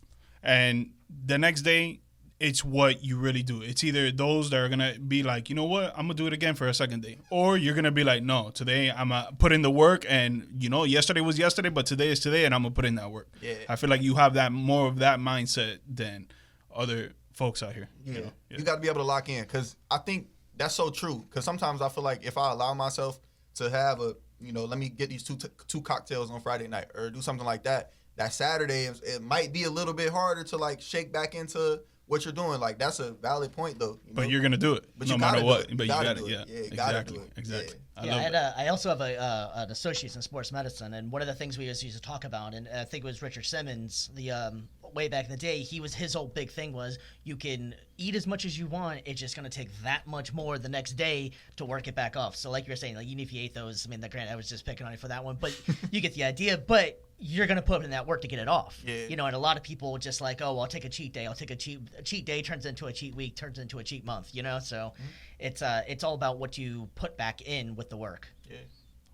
And the next day, it's what you really do. It's either those that are going to be like, you know what, I'm going to do it again for a second day. Or you're going to be like, no, today I'm going to put in the work and, yesterday was yesterday, but today is today and I'm going to put in that work. Yeah. I feel like you have that more of that mindset than other folks out here. Yeah. You got to be able to lock in because I think that's so true. Because sometimes I feel like if I allow myself to have let me get these two cocktails on Friday night or do something like that, that Saturday, it might be a little bit harder to like shake back into what you're doing. Like, that's a valid point though. But you're gonna do it, but no matter what. But you got it. Yeah, exactly. Exactly. I also have an associate's in sports medicine, and one of the things we used to talk about, and I think it was Richard Simmons, the way back in the day, his whole big thing was you can eat as much as you want. It's just going to take that much more the next day to work it back off. So like you're saying, like even if you ate those, I mean, granted, I was just picking on you for that one, but you get the idea. But you're going to put in that work to get it off. Yeah. And a lot of people just like, oh, I'll take a cheat day. I'll take a cheat day turns into a cheat week, turns into a cheat month, So it's all about what you put back in with the work. Yeah.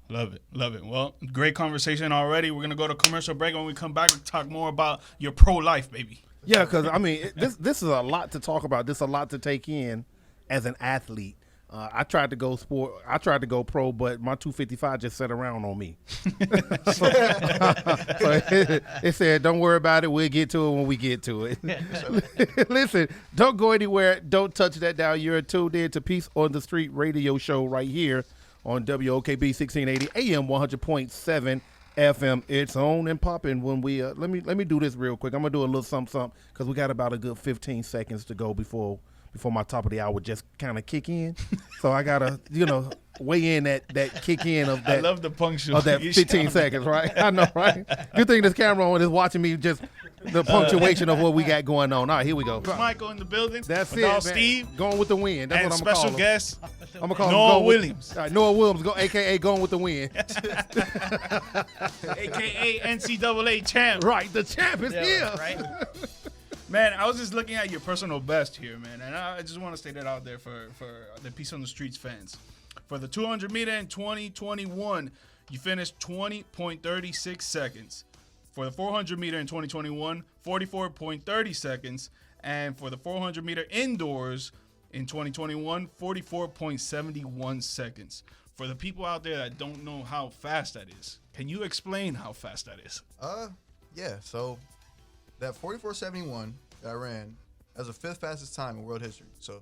Love it. Well, great conversation already. We're going to go to commercial break. When we come back, we'll talk more about your pro life, baby. Yeah, because, I mean, this is a lot to talk about. This is a lot to take in as an athlete. I tried to go pro, but my 255 just sat around on me. So it said, "Don't worry about it. We'll get to it when we get to it." Listen, don't go anywhere. Don't touch that dial. You're tuned in to Peace on the Street radio show right here on WOKB 1680 AM 100.7 FM. It's on and popping. When we let me do this real quick. I'm gonna do a little something because we got about a good 15 seconds to go before my top of the hour just kind of kick in. So I gotta, weigh in that kick in of that. I love the punctuation of that 15 seconds, right? I know, right? Good thing this camera on is watching me just the punctuation of what we got going on. All right, here we go. Michael in the building. That's with it, man. Steve. Going with the wind. That's and what I'm gonna call special him. guest. I'm gonna call Noah him Williams. Noah Williams, aka Going with the Wind. AKA NCAA champ. Right, the champ is here. Right? Man, I was just looking at your personal best here, man, and I just want to state that out there for the Peace on the Streets fans. For the 200 meter in 2021, you finished 20.36 seconds. For the 400 meter in 2021, 44.30 seconds, and for the 400 meter indoors in 2021, 44.71 seconds. For the people out there that don't know how fast that is, can you explain how fast that is? Yeah. So that 44.71 that I ran as the 5th fastest time in world history. So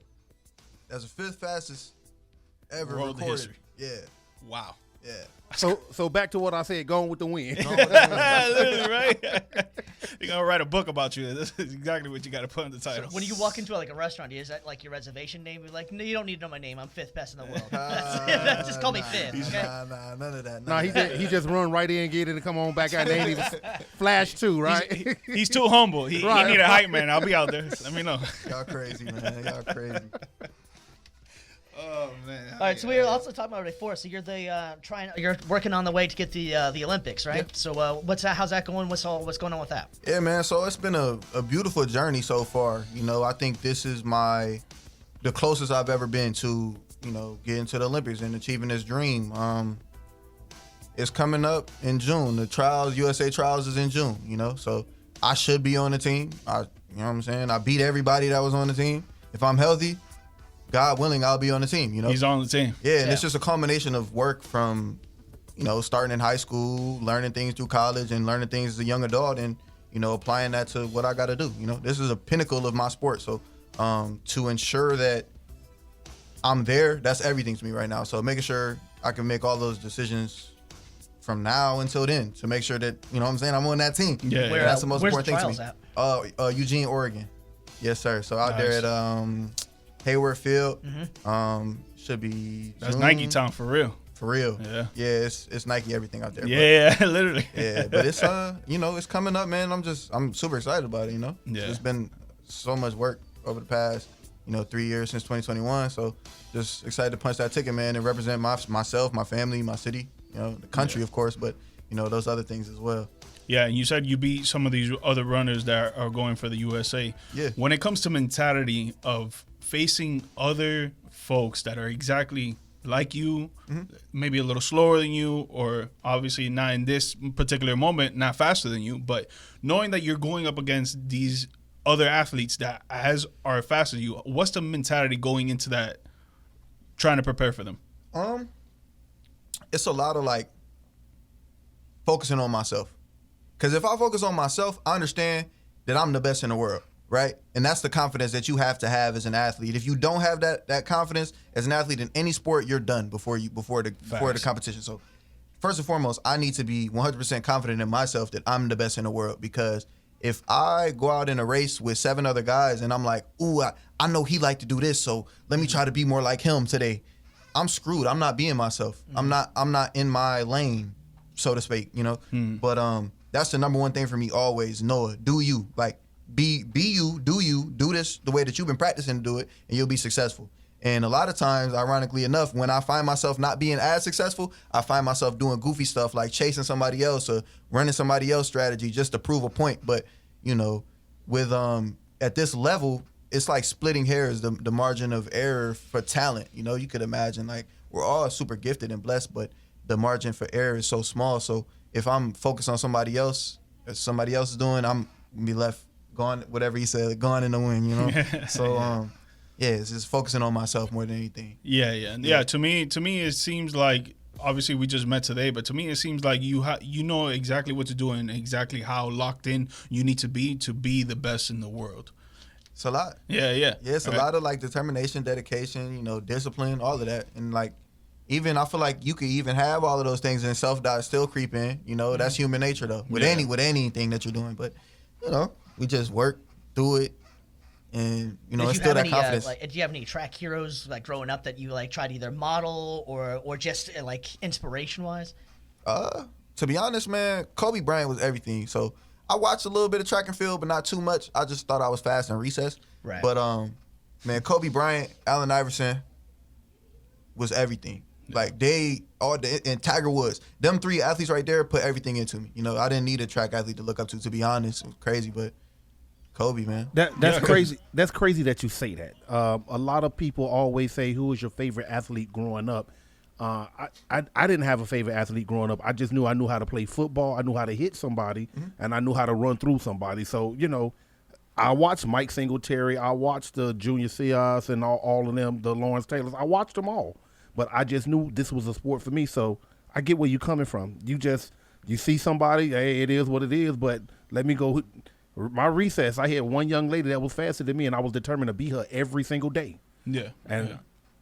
as the 5th fastest ever World recorded. history. Yeah. Wow. Yeah. So back to what I said, Going with the Wind. Literally, right? You're gonna write a book about you. This is exactly what you got to put in the title. When you walk into like a restaurant, is that like your reservation name? You're like, no, you don't need to know my name. I'm 5th best in the world. Just call me 5th. Okay? Nah, none of that. Nah, he just run right in, get it, and come on back out. They ain't even flash too, right? He's too humble. He Right. need a hype man. I'll be out there. Let me know. Y'all crazy, man. Y'all crazy. Oh man. All right, so we were also talking about it before. So you're you're working on the way to get the Olympics, right? Yeah. So how's that going? What's going on with that? Yeah, man. So it's been a beautiful journey so far. I think this is the closest I've ever been to, getting to the Olympics and achieving this dream. It's coming up in June. The trials, USA trials, is in June. So I should be on the team. You know what I'm saying? I beat everybody that was on the team. If I'm healthy, God willing, I'll be on the team. He's on the team. Yeah, and it's just a combination of work from, starting in high school, learning things through college, and learning things as a young adult, and applying that to what I got to do. This is a pinnacle of my sport. So to ensure that I'm there, that's everything to me right now. So making sure I can make all those decisions from now until then to make sure that I'm on that team. Yeah, That's the most important thing to me. At? Eugene, Oregon. Yes, sir. So out there at Hayward Field. Should be That's June. Nike town for real. For real. Yeah. Yeah, it's Nike everything out there. Yeah, literally. Yeah, but it's it's coming up, man. I'm super excited about it, Yeah. It's been so much work over the past, 3 years since 2021. So just excited to punch that ticket, man, and represent myself, my family, my city, the country, of course, but those other things as well. Yeah, and you said you beat some of these other runners that are going for the USA. Yeah. When it comes to mentality of facing other folks that are exactly like you, maybe a little slower than you, or obviously not in this particular moment, not faster than you, but knowing that you're going up against these other athletes that are faster than you, what's the mentality going into that, trying to prepare for them? It's a lot of focusing on myself. Because if I focus on myself, I understand that I'm the best in the world, right? And that's the confidence that you have to have as an athlete. If you don't have that confidence as an athlete in any sport, you're done before the competition. So first and foremost, I need to be 100% confident in myself that I'm the best in the world. Because if I go out in a race with 7 other guys and I'm like, ooh, I know he like to do this, so let me try to be more like him today, I'm screwed. I'm not being myself. I'm not in my lane, so to speak, But that's the number one thing for me always. Noah, do you. Be you, do this the way that you've been practicing to do it, and you'll be successful. And a lot of times, ironically enough, when I find myself not being as successful, I find myself doing goofy stuff like chasing somebody else or running somebody else's strategy just to prove a point. But, with at this level, it's like splitting hairs, the margin of error for talent. You could imagine we're all super gifted and blessed, but the margin for error is so small. So if I'm focused on somebody else, if somebody else is doing, I'm gonna be left gone, whatever he said, gone in the wind, So yeah, it's just focusing on myself more than anything. Yeah. To me, it seems like obviously we just met today, but to me, it seems like you know exactly what to do and exactly how locked in you need to be the best in the world. It's a lot. Yeah. Yeah, it's a lot of like determination, dedication, discipline, all of that. And like, even I feel like you could even have all of those things and self-doubt still creep in. That's human nature though. With anything that you're doing. But, we just work through it. And, it's still that confidence. Do you have any track heroes like growing up that you like tried to either model or just like inspiration wise? To be honest, man, Kobe Bryant was everything. So I watched a little bit of track and field, but not too much. I just thought I was fast in recess. Right. But man, Kobe Bryant, Allen Iverson was everything. Like and Tiger Woods, them three athletes right there put everything into me. I didn't need a track athlete to look up to be honest. It was crazy, but Kobe, man. That's crazy. That's crazy that you say that. A lot of people always say, "Who was your favorite athlete growing up?" I didn't have a favorite athlete growing up. I just knew I knew how to play football. I knew how to hit somebody, and I knew how to run through somebody. So I watched Mike Singletary. I watched the Junior Seau and all of them, the Lawrence Taylors. I watched them all, but I just knew this was a sport for me. So I get where you're coming from. You see somebody, hey, it is what it is. But let me go. My recess, I had one young lady that was faster than me, and I was determined to beat her every single day. Yeah, and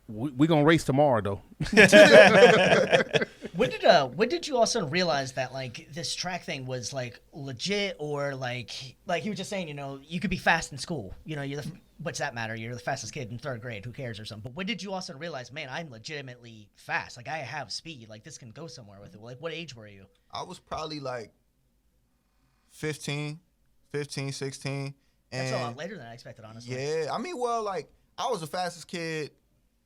we're gonna race tomorrow though. When did you also realize that like this track thing was like legit, or like he was just saying, you could be fast in school, what's that matter? You're the fastest kid in 3rd grade, who cares or something. But when did you also realize, man, I'm legitimately fast, like I have speed, like this can go somewhere with it? Like what age were you? I was probably like 15, 16. That's a lot later than I expected, honestly. Yeah, I mean, well, like I was the fastest kid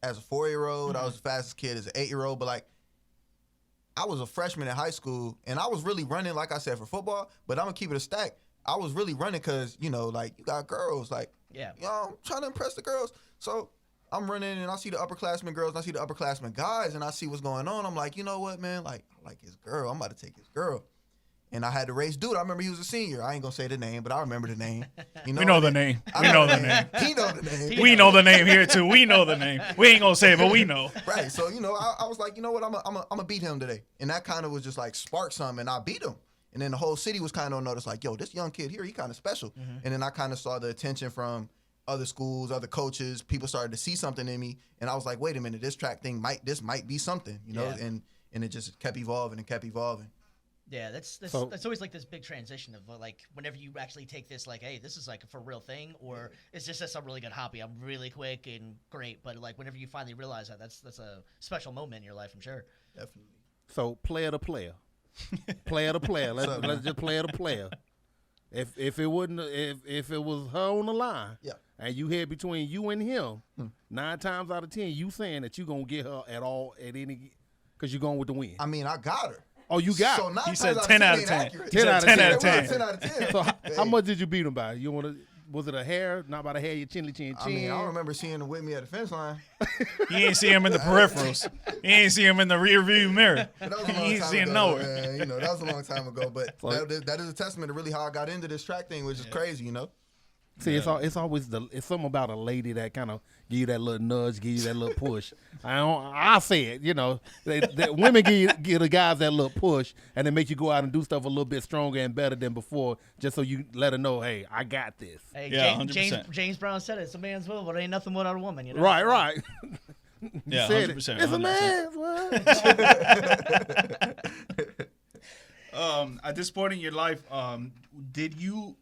as a 4-year-old. I was the fastest kid as an 8-year-old, but like I was a freshman in high school, and I was really running, like I said, for football, but I'm gonna keep it a stack. I was really running because, like you got girls, like, I'm trying to impress the girls. So I'm running and I see the upperclassmen girls, and I see the upperclassmen guys, and I see what's going on. I'm like, you know what, man? Like, I like his girl. I'm about to take his girl. And I had to race dude. I remember he was a senior. I ain't gonna say the name, but I remember the name. We know the name. We know the name. He know the name. We know the name here too. We know the name. We ain't gonna say it, but we know. Right. So I was like, you know what? I'm gonna beat him today. And that kind of was just like spark something, and I beat him. And then the whole city was kind of on notice, like, yo, this young kid here, he kind of special. And then I kind of saw the attention from other schools, other coaches. People started to see something in me, and I was like, wait a minute, this track thing might be something, And it just kept evolving and kept evolving. Yeah, that's always like this big transition of like whenever you actually take this like, hey, this is like a for real thing, or it's just a really good hobby. I'm really quick and great, but like whenever you finally realize that, that's a special moment in your life, I'm sure. Definitely. So player to player, player to player. Let's just player to player. If it was her on the line, and you had between you and him, 9 times out of 10, you saying that you gonna get her at any, because you're going with the win. I mean, I got her. Oh, you got so it. He said 10 out of 10. 10 out of 10. 10 out of 10. So how much did you beat him by? Was it a hair? Not by the hair, your chin. I mean, I don't remember seeing him with me at the fence line. You ain't see him in the peripherals. You ain't see him in the rear view mirror. That was a long You ain't time see him ago, nowhere. man. That was a long time ago. But that is a testament to really how I got into this track thing, which is crazy, See, it's always it's something about a lady that kind of give you that little nudge, give you that little push. I say it, that women give the guys that little push, and they make you go out and do stuff a little bit stronger and better than before, just so you let her know, hey, I got this. Hey, Yeah, James Brown said it's a man's will, but it ain't nothing without a woman. Right. Yeah, said 100%. It's a man's will. At this point in your life, did you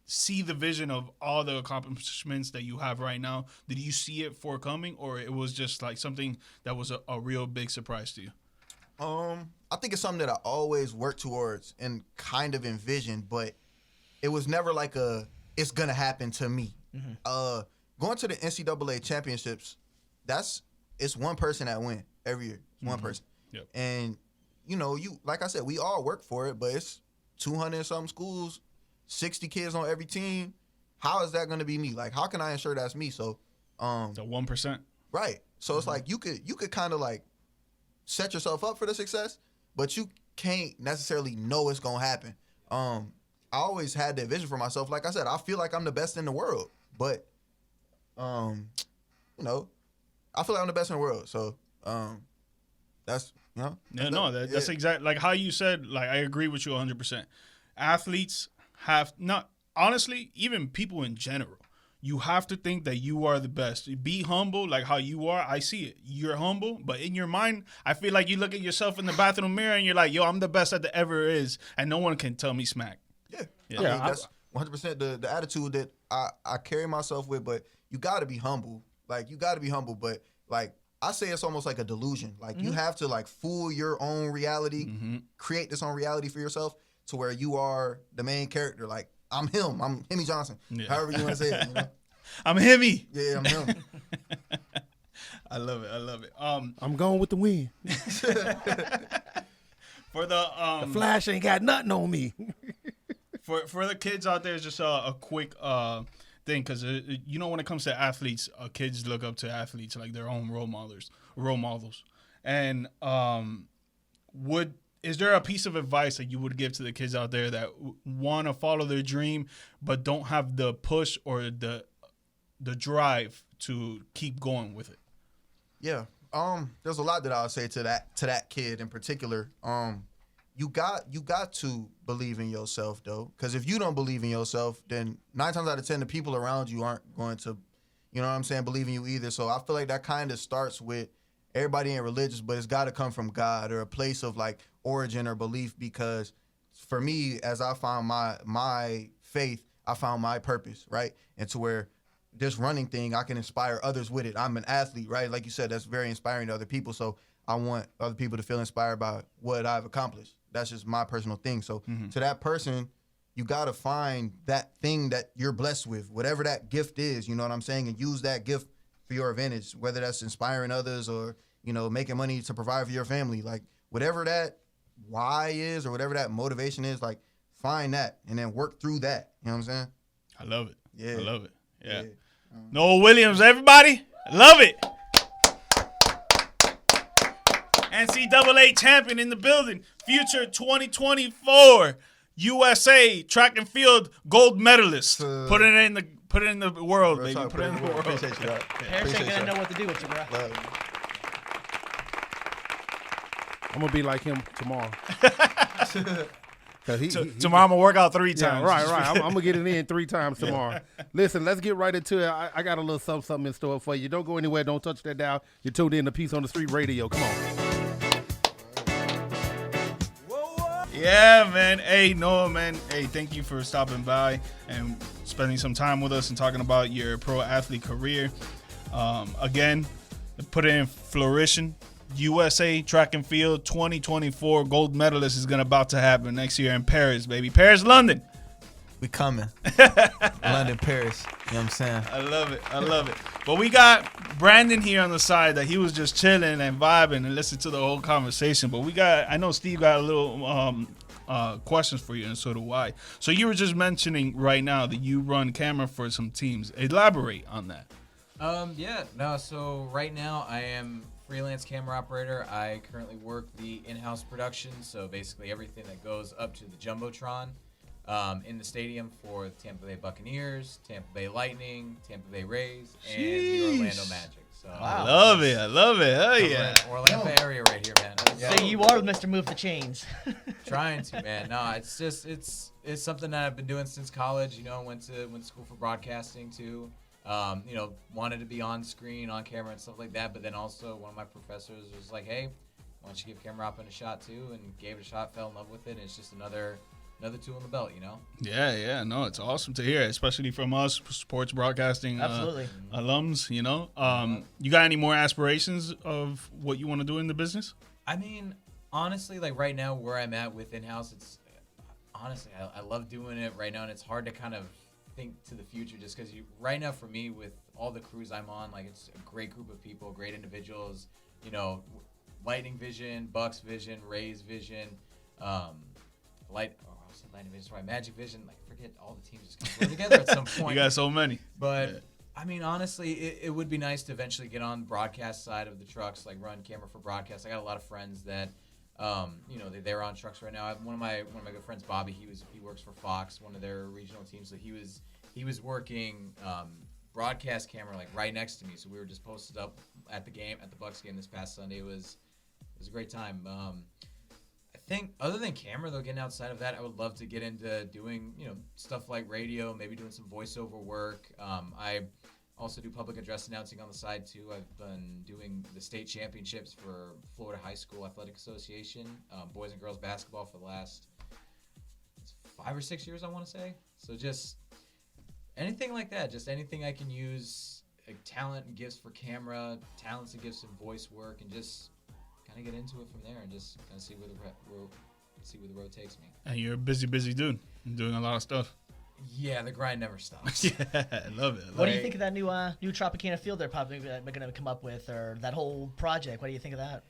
see the vision of all the accomplishments that you have right now? Did you see it forthcoming, or it was just like something that was a real big surprise to you? I think it's something that I always worked towards and kind of envisioned, but it was never like it's gonna happen to me. Going to the NCAA championships, it's one person that win every year. It's one person. Yep. And you like I said, we all work for it, but it's 200 and something schools, 60 kids on every team. How is that going to be me? Like, how can I ensure that's me? So, the 1%. Right. So it's like you could kind of like set yourself up for the success, but you can't necessarily know it's going to happen. I always had that vision for myself. Like I said, I feel like I'm the best in the world, but You know, I feel like I'm the best in the world. So that's That's exactly like how you said. Like I agree with you 100%. Athletes have not honestly, even people in general. You have to think that you are the best. Be humble, like how you are. I see it. You're humble, but in your mind, I feel like you look at yourself in the bathroom mirror and you're like, "Yo, I'm the best that there ever is," and no one can tell me smack. Yeah. Yeah. I mean, that's 100% the attitude that I carry myself with. But you got to be humble. Like you got to be humble. But like I say, it's almost like a delusion. Like you have to like fool your own reality, create this own reality for yourself to where you are the main character. Like. I'm him. I'm Himmy Johnson. Yeah. However you want to say it. You know? I'm Himmy. Yeah, I'm him. I love it. I love it. I'm going with the win. For the Flash ain't got nothing on me. for the kids out there, just a quick thing, because you know when it comes to athletes, kids look up to athletes like their own role models, and is there a piece of advice that you would give to the kids out there that want to follow their dream but don't have the push or the drive to keep going with it? Yeah. There's a lot that I'll say to that kid in particular. You got to believe in yourself though, because if you don't believe in yourself, then 9 times out of 10 the people around you aren't going to, you know what I'm saying, believe in you either. So I feel like that kind of starts with everybody ain't religious, but it's got to come from God or a place of like origin or belief, because for me, as I found my faith, I found my purpose, right? And to where this running thing, I can inspire others with it. I'm an athlete, right? Like you said, that's very inspiring to other people. So I want other people to feel inspired by what I've accomplished. That's just my personal thing. So to that person, you got to find that thing that you're blessed with, whatever that gift is, you know what I'm saying? And use that gift for your advantage, whether that's inspiring others or, you know, making money to provide for your family. Like whatever that why is or whatever that motivation is, like find that and then work through that. You know what I'm saying? I love it. Yeah. I love it. Yeah. Noah Williams, everybody. Love it. NCAA champion in the building. Future 2024 USA track and field gold medalist. Put it in the world, baby. Put it in the world. Appreciate you, dog. Parents ain't gonna know what to do with you, bro. I'm gonna be like him tomorrow. Tomorrow I'm gonna work out 3 times. Yeah, right. I'm gonna get it in 3 times tomorrow. Listen, let's get right into it. I got a little something in store for you. Don't go anywhere. Don't touch that dial. You're tuned in to Peace on the Street Radio. Come on. Yeah, man. Hey, Noah, man. Hey, thank you for stopping by and spending some time with us and talking about your pro athlete career. Again, put it in flourishing. USA track and field 2024 gold medalist is about to happen next year in Paris, baby. Paris, London. We coming. London, Paris. You know what I'm saying? I love it. I love it. But we got Brandon here on the side that he was just chilling and vibing and listening to the whole conversation. But I know Steve got a little questions for you, and so do I. So you were just mentioning right now that you run camera for some teams. Elaborate on that. So right now I am freelance camera operator. I currently work the in-house production, so basically everything that goes up to the Jumbotron in the stadium for the Tampa Bay Buccaneers, Tampa Bay Lightning, Tampa Bay Rays, and the Orlando Magic. So I love it. Oh, yeah. Orlando area right here, man. So you are Mr. Move the Chains. Trying to, man. No, it's just it's something that I've been doing since college. You know, went to school for broadcasting too. Wanted to be on screen, on camera, and stuff like that. But then also one of my professors was like, "Hey, why don't you give camera opping a shot too?" And gave it a shot, fell in love with it. And it's just another tool in the belt, you know? Yeah. No, it's awesome to hear, especially from us sports broadcasting alums, you know? You got any more aspirations of what you want to do in the business? I mean, honestly, like right now where I'm at with in-house, it's honestly, I love doing it right now. And it's hard to kind of think to the future just because right now for me with all the crews I'm on, like it's a great group of people, great individuals, you know, Lightning Vision, Bucks Vision, Rays Vision, Lightning Vision, sorry, Magic Vision, like forget all the teams just kind of blur together at some point. You got so many. But yeah. I mean, honestly, it would be nice to eventually get on the broadcast side of the trucks, like run camera for broadcast. I got a lot of friends that they're on trucks right now. I have one of my good friends, Bobby, he works for Fox, one of their regional teams. So he was working broadcast camera like right next to me, so we were just posted up at the Bucks game this past Sunday. It was a great time. I think other than camera though, getting outside of that, I would love to get into doing stuff like radio, maybe doing some voiceover work. I also do public address announcing on the side too. I've been doing the state championships for Florida High School Athletic Association, boys and girls basketball for the last 5 or 6 years, I want to say. So just anything like that, just anything I can use, like talent and gifts for camera, talents and gifts in voice work, and just kind of get into it from there and just kind of see where the road takes me. And you're a busy dude. You're doing a lot of stuff. Yeah, the grind never stops. Yeah, I love it. What do you think of that new Tropicana field they're probably going to come up with, or that whole project? What do you think of that?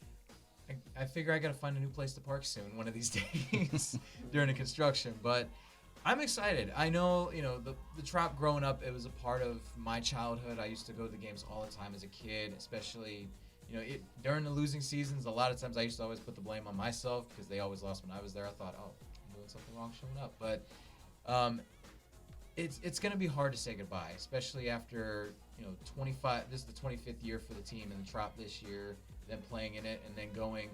I figure I got to find a new place to park soon, one of these days during the construction. But I'm excited. I know, the Trop growing up, it was a part of my childhood. I used to go to the games all the time as a kid, especially, during the losing seasons. A lot of times I used to always put the blame on myself because they always lost when I was there. I thought, oh, I'm doing something wrong showing up. But it's going to be hard to say goodbye, especially after 25. This is the 25th year for the team in the Trop this year, then playing in it and then going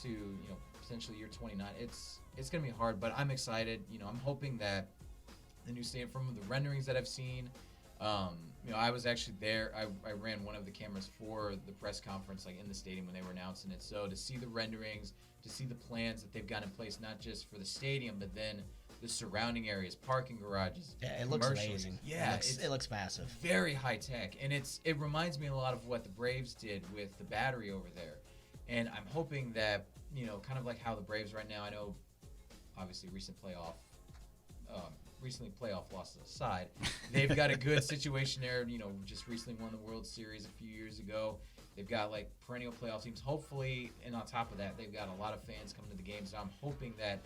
to potentially year 29. It's going to be hard, but I'm excited. I'm hoping that the new stadium, from the renderings that I've seen, I was actually there. I ran one of the cameras for the press conference, like in the stadium when they were announcing it. So to see the renderings, to see the plans that they've got in place, not just for the stadium, but then the surrounding areas, parking garages. Yeah, it looks amazing. Yeah, it looks massive. Very high tech, and it reminds me a lot of what the Braves did with the Battery over there. And I'm hoping that kind of like how the Braves right now. I know, obviously, recently playoff losses aside, they've got a good situation there. Just recently won the World Series a few years ago. They've got like perennial playoff teams. Hopefully, and on top of that, they've got a lot of fans coming to the games. So I'm hoping that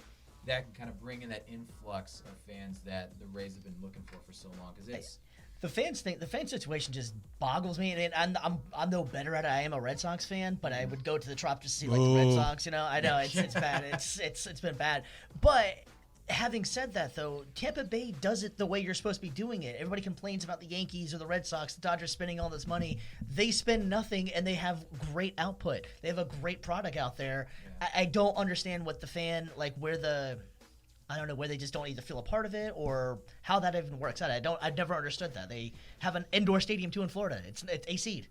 can kind of bring in that influx of fans that the Rays have been looking for so long. Because it's the fan situation just boggles me. And I'm no better at it. I am a Red Sox fan, but I would go to the Trop to see like the Red Sox. I know it's bad. It's been bad. But having said that, though, Tampa Bay does it the way you're supposed to be doing it. Everybody complains about the Yankees or the Red Sox, the Dodgers spending all this money. They spend nothing, and they have great output. They have a great product out there. Yeah. I don't understand what the fan, like where they just don't either feel a part of it or how that even works out. I've never understood that. They have an indoor stadium, too, in Florida. It's AC'd.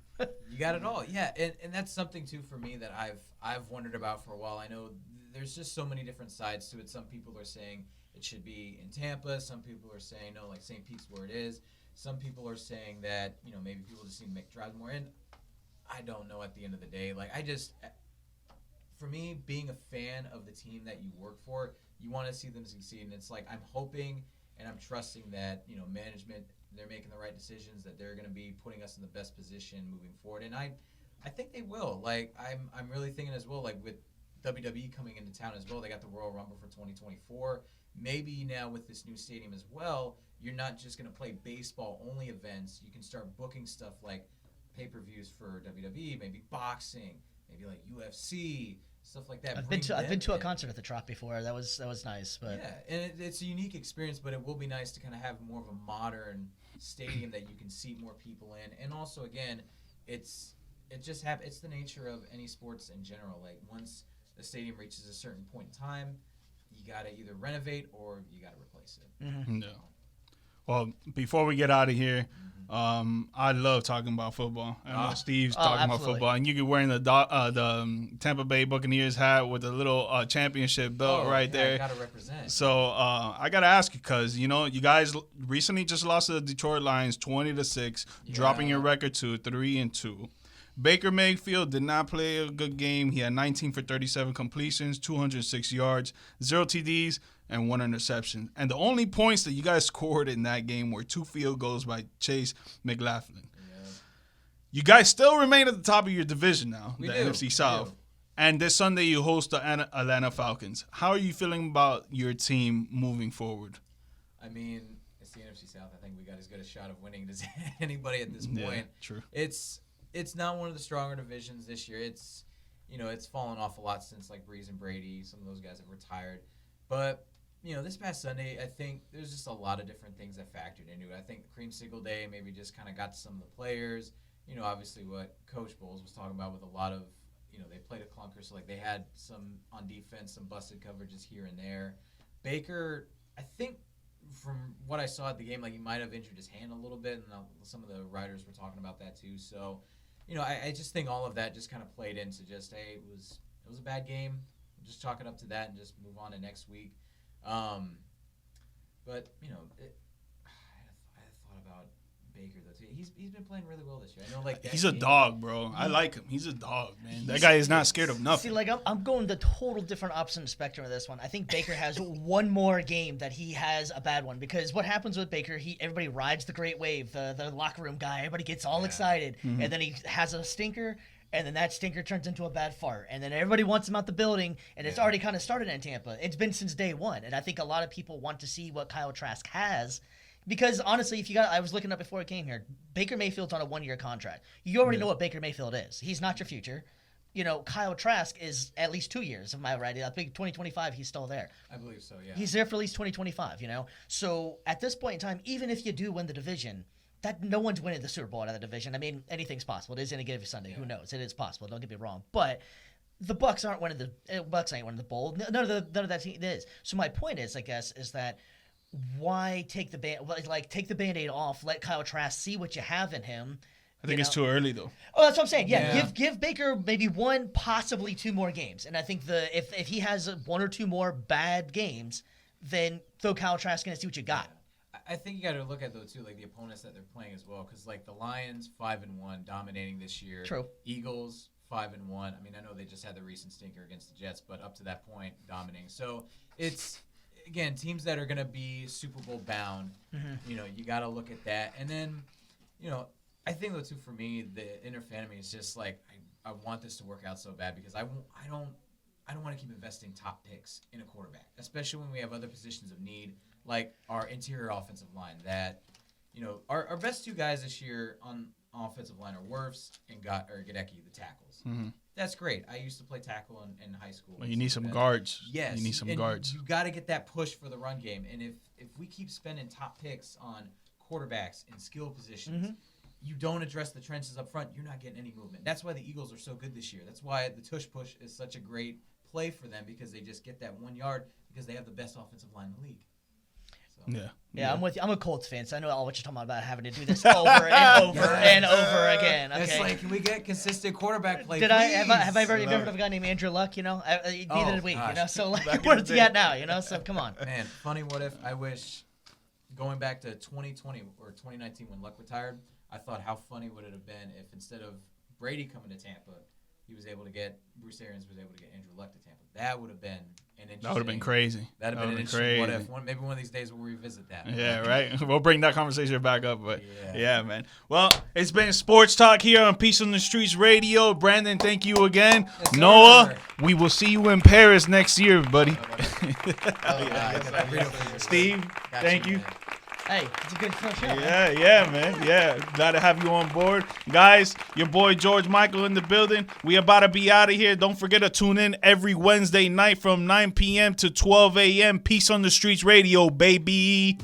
You got it all. Yeah, and that's something, too, for me that I've wondered about for a while. I know there's just so many different sides to it. Some people are saying it should be in Tampa. Some people are saying no, like St. Pete's where it is. Some people are saying that maybe people just need to make drives more in. I don't know. At the end of the day, for me, being a fan of the team that you work for, you want to see them succeed, and it's like I'm hoping and I'm trusting that management, they're making the right decisions, that they're going to be putting us in the best position moving forward, and I think they will. Like I'm really thinking as well, like with WWE coming into town as well. They got the Royal Rumble for 2024. Maybe now with this new stadium as well, you're not just going to play baseball-only events. You can start booking stuff like pay-per-views for WWE, maybe boxing, maybe like UFC, stuff like that. I've been to a concert at the Trop before. That was nice. But yeah, and it's a unique experience, but it will be nice to kind of have more of a modern stadium that you can seat more people in. And also, again, it's the nature of any sports in general. Like once the stadium reaches a certain point in time, you got to either renovate or you got to replace it. Mm-hmm. No. Well, before we get out of here, I love talking about football. I know Steve's talking about football, and you can wearing the Tampa Bay Buccaneers hat with a little championship belt there. I gotta represent. So I gotta ask you, because you guys recently just lost to the Detroit Lions 20-6, dropping your record to 3-2. Baker Mayfield did not play a good game. He had 19 for 37 completions, 206 yards, 0 TDs, and 1 interception. And the only points that you guys scored in that game were 2 field goals by Chase McLaughlin. Yeah. You guys still remain at the top of your division now, NFC South. And this Sunday you host the Atlanta Falcons. How are you feeling about your team moving forward? I mean, it's the NFC South. I think we got as good a shot of winning as anybody at this point. Yeah, true. It's not one of the stronger divisions this year. It's fallen off a lot since like Breeze and Brady. Some of those guys have retired. But this past Sunday, I think there's just a lot of different things that factored into it. I think the Creamsicle Day maybe just kind of got to some of the players. Obviously what Coach Bowles was talking about with a lot of, they played a clunker, so like they had some on defense, some busted coverages here and there. Baker, I think from what I saw at the game, like he might have injured his hand a little bit, and some of the writers were talking about that too. So, I just think all of that just kind of played into just, hey, it was a bad game. Just chalk it up to that and just move on to next week. But I thought about Baker though too. He's been playing really well this year. I know, like he's a dog, bro. I like him. He's a dog, man. That guy is not scared of nothing. See, like I'm going the total different opposite spectrum of this one. I think Baker has one more game that he has a bad one, because what happens with Baker, everybody rides the great wave, the locker room guy. Everybody gets all excited, and then he has a stinker. And then that stinker turns into a bad fart. And then everybody wants him out the building, and it's already kind of started in Tampa. It's been since day one. And I think a lot of people want to see what Kyle Trask has. Because, honestly, I was looking up before I came here, Baker Mayfield's on a 1-year contract. You already know what Baker Mayfield is. He's not your future. Kyle Trask is at least 2 years, am I right? I think 2025 he's still there. I believe so, yeah. He's there for at least 2025, So, at this point in time, even if you do win the division, that no one's winning the Super Bowl out of the division. I mean, anything's possible. It is any given Sunday. Who knows? It is possible. Don't get me wrong. But the Bucks ain't winning the bowl. None of that team is. So my point is, I guess, is that why take the Band-Aid off? Let Kyle Trask see what you have in him. I think it's too early though. Oh, that's what I'm saying. Yeah. Give Baker maybe 1, possibly 2 more games. And I think if he has 1 or 2 more bad games, then throw Kyle Trask in and see what you got. I think you got to look at, though, too, like the opponents that they're playing as well. Because, like, the Lions, 5-1, dominating this year. True. Eagles, 5-1. I mean, I know they just had the recent stinker against the Jets, but up to that point, dominating. So, it's, again, teams that are going to be Super Bowl bound. Mm-hmm. You got to look at that. And then, I think, though, too, for me, the inner fan of me is just, like, I want this to work out so bad because I don't want to keep investing top picks in a quarterback, especially when we have other positions of need, like our interior offensive line. That, our best 2 guys this year on offensive line are Wirfs and Gadecki, the tackles. Mm-hmm. That's great. I used to play tackle in high school. Well, you need some guards. Yes. You need some guards. You got to get that push for the run game. And if we keep spending top picks on quarterbacks and skill positions, you don't address the trenches up front, you're not getting any movement. That's why the Eagles are so good this year. That's why the tush push is such a great play for them, because they just get that 1 yard because they have the best offensive line in the league. So. Yeah, I'm with you. I'm a Colts fan, so I know all what you're talking about having to do this over and over and over again. Okay. It's like, can we get consistent quarterback play? Have I ever heard of a guy named Andrew Luck? Neither did we. Gosh. So like, where's he at now? So come on. Man, funny what if. I wish going back to 2020 or 2019 when Luck retired. I thought how funny would it have been if instead of Brady coming to Tampa, Bruce Arians was able to get Andrew Luck to Tampa. That would have been an interesting. That would have been crazy. That would have been an interesting. What if? Maybe one of these days we'll revisit that. Yeah, right. We'll bring that conversation back up. But yeah, man. Well, it's been Sports Talk here on Peace on the Streets Radio. Brandon, thank you again. Yes, Noah, we will see you in Paris next year, buddy. Steve, thank you. Hey, it's a good show. Yeah, man. Yeah, glad to have you on board. Guys, your boy George Michael in the building. We about to be out of here. Don't forget to tune in every Wednesday night from 9 p.m. to 12 a.m. Peace on the Streets Radio, baby.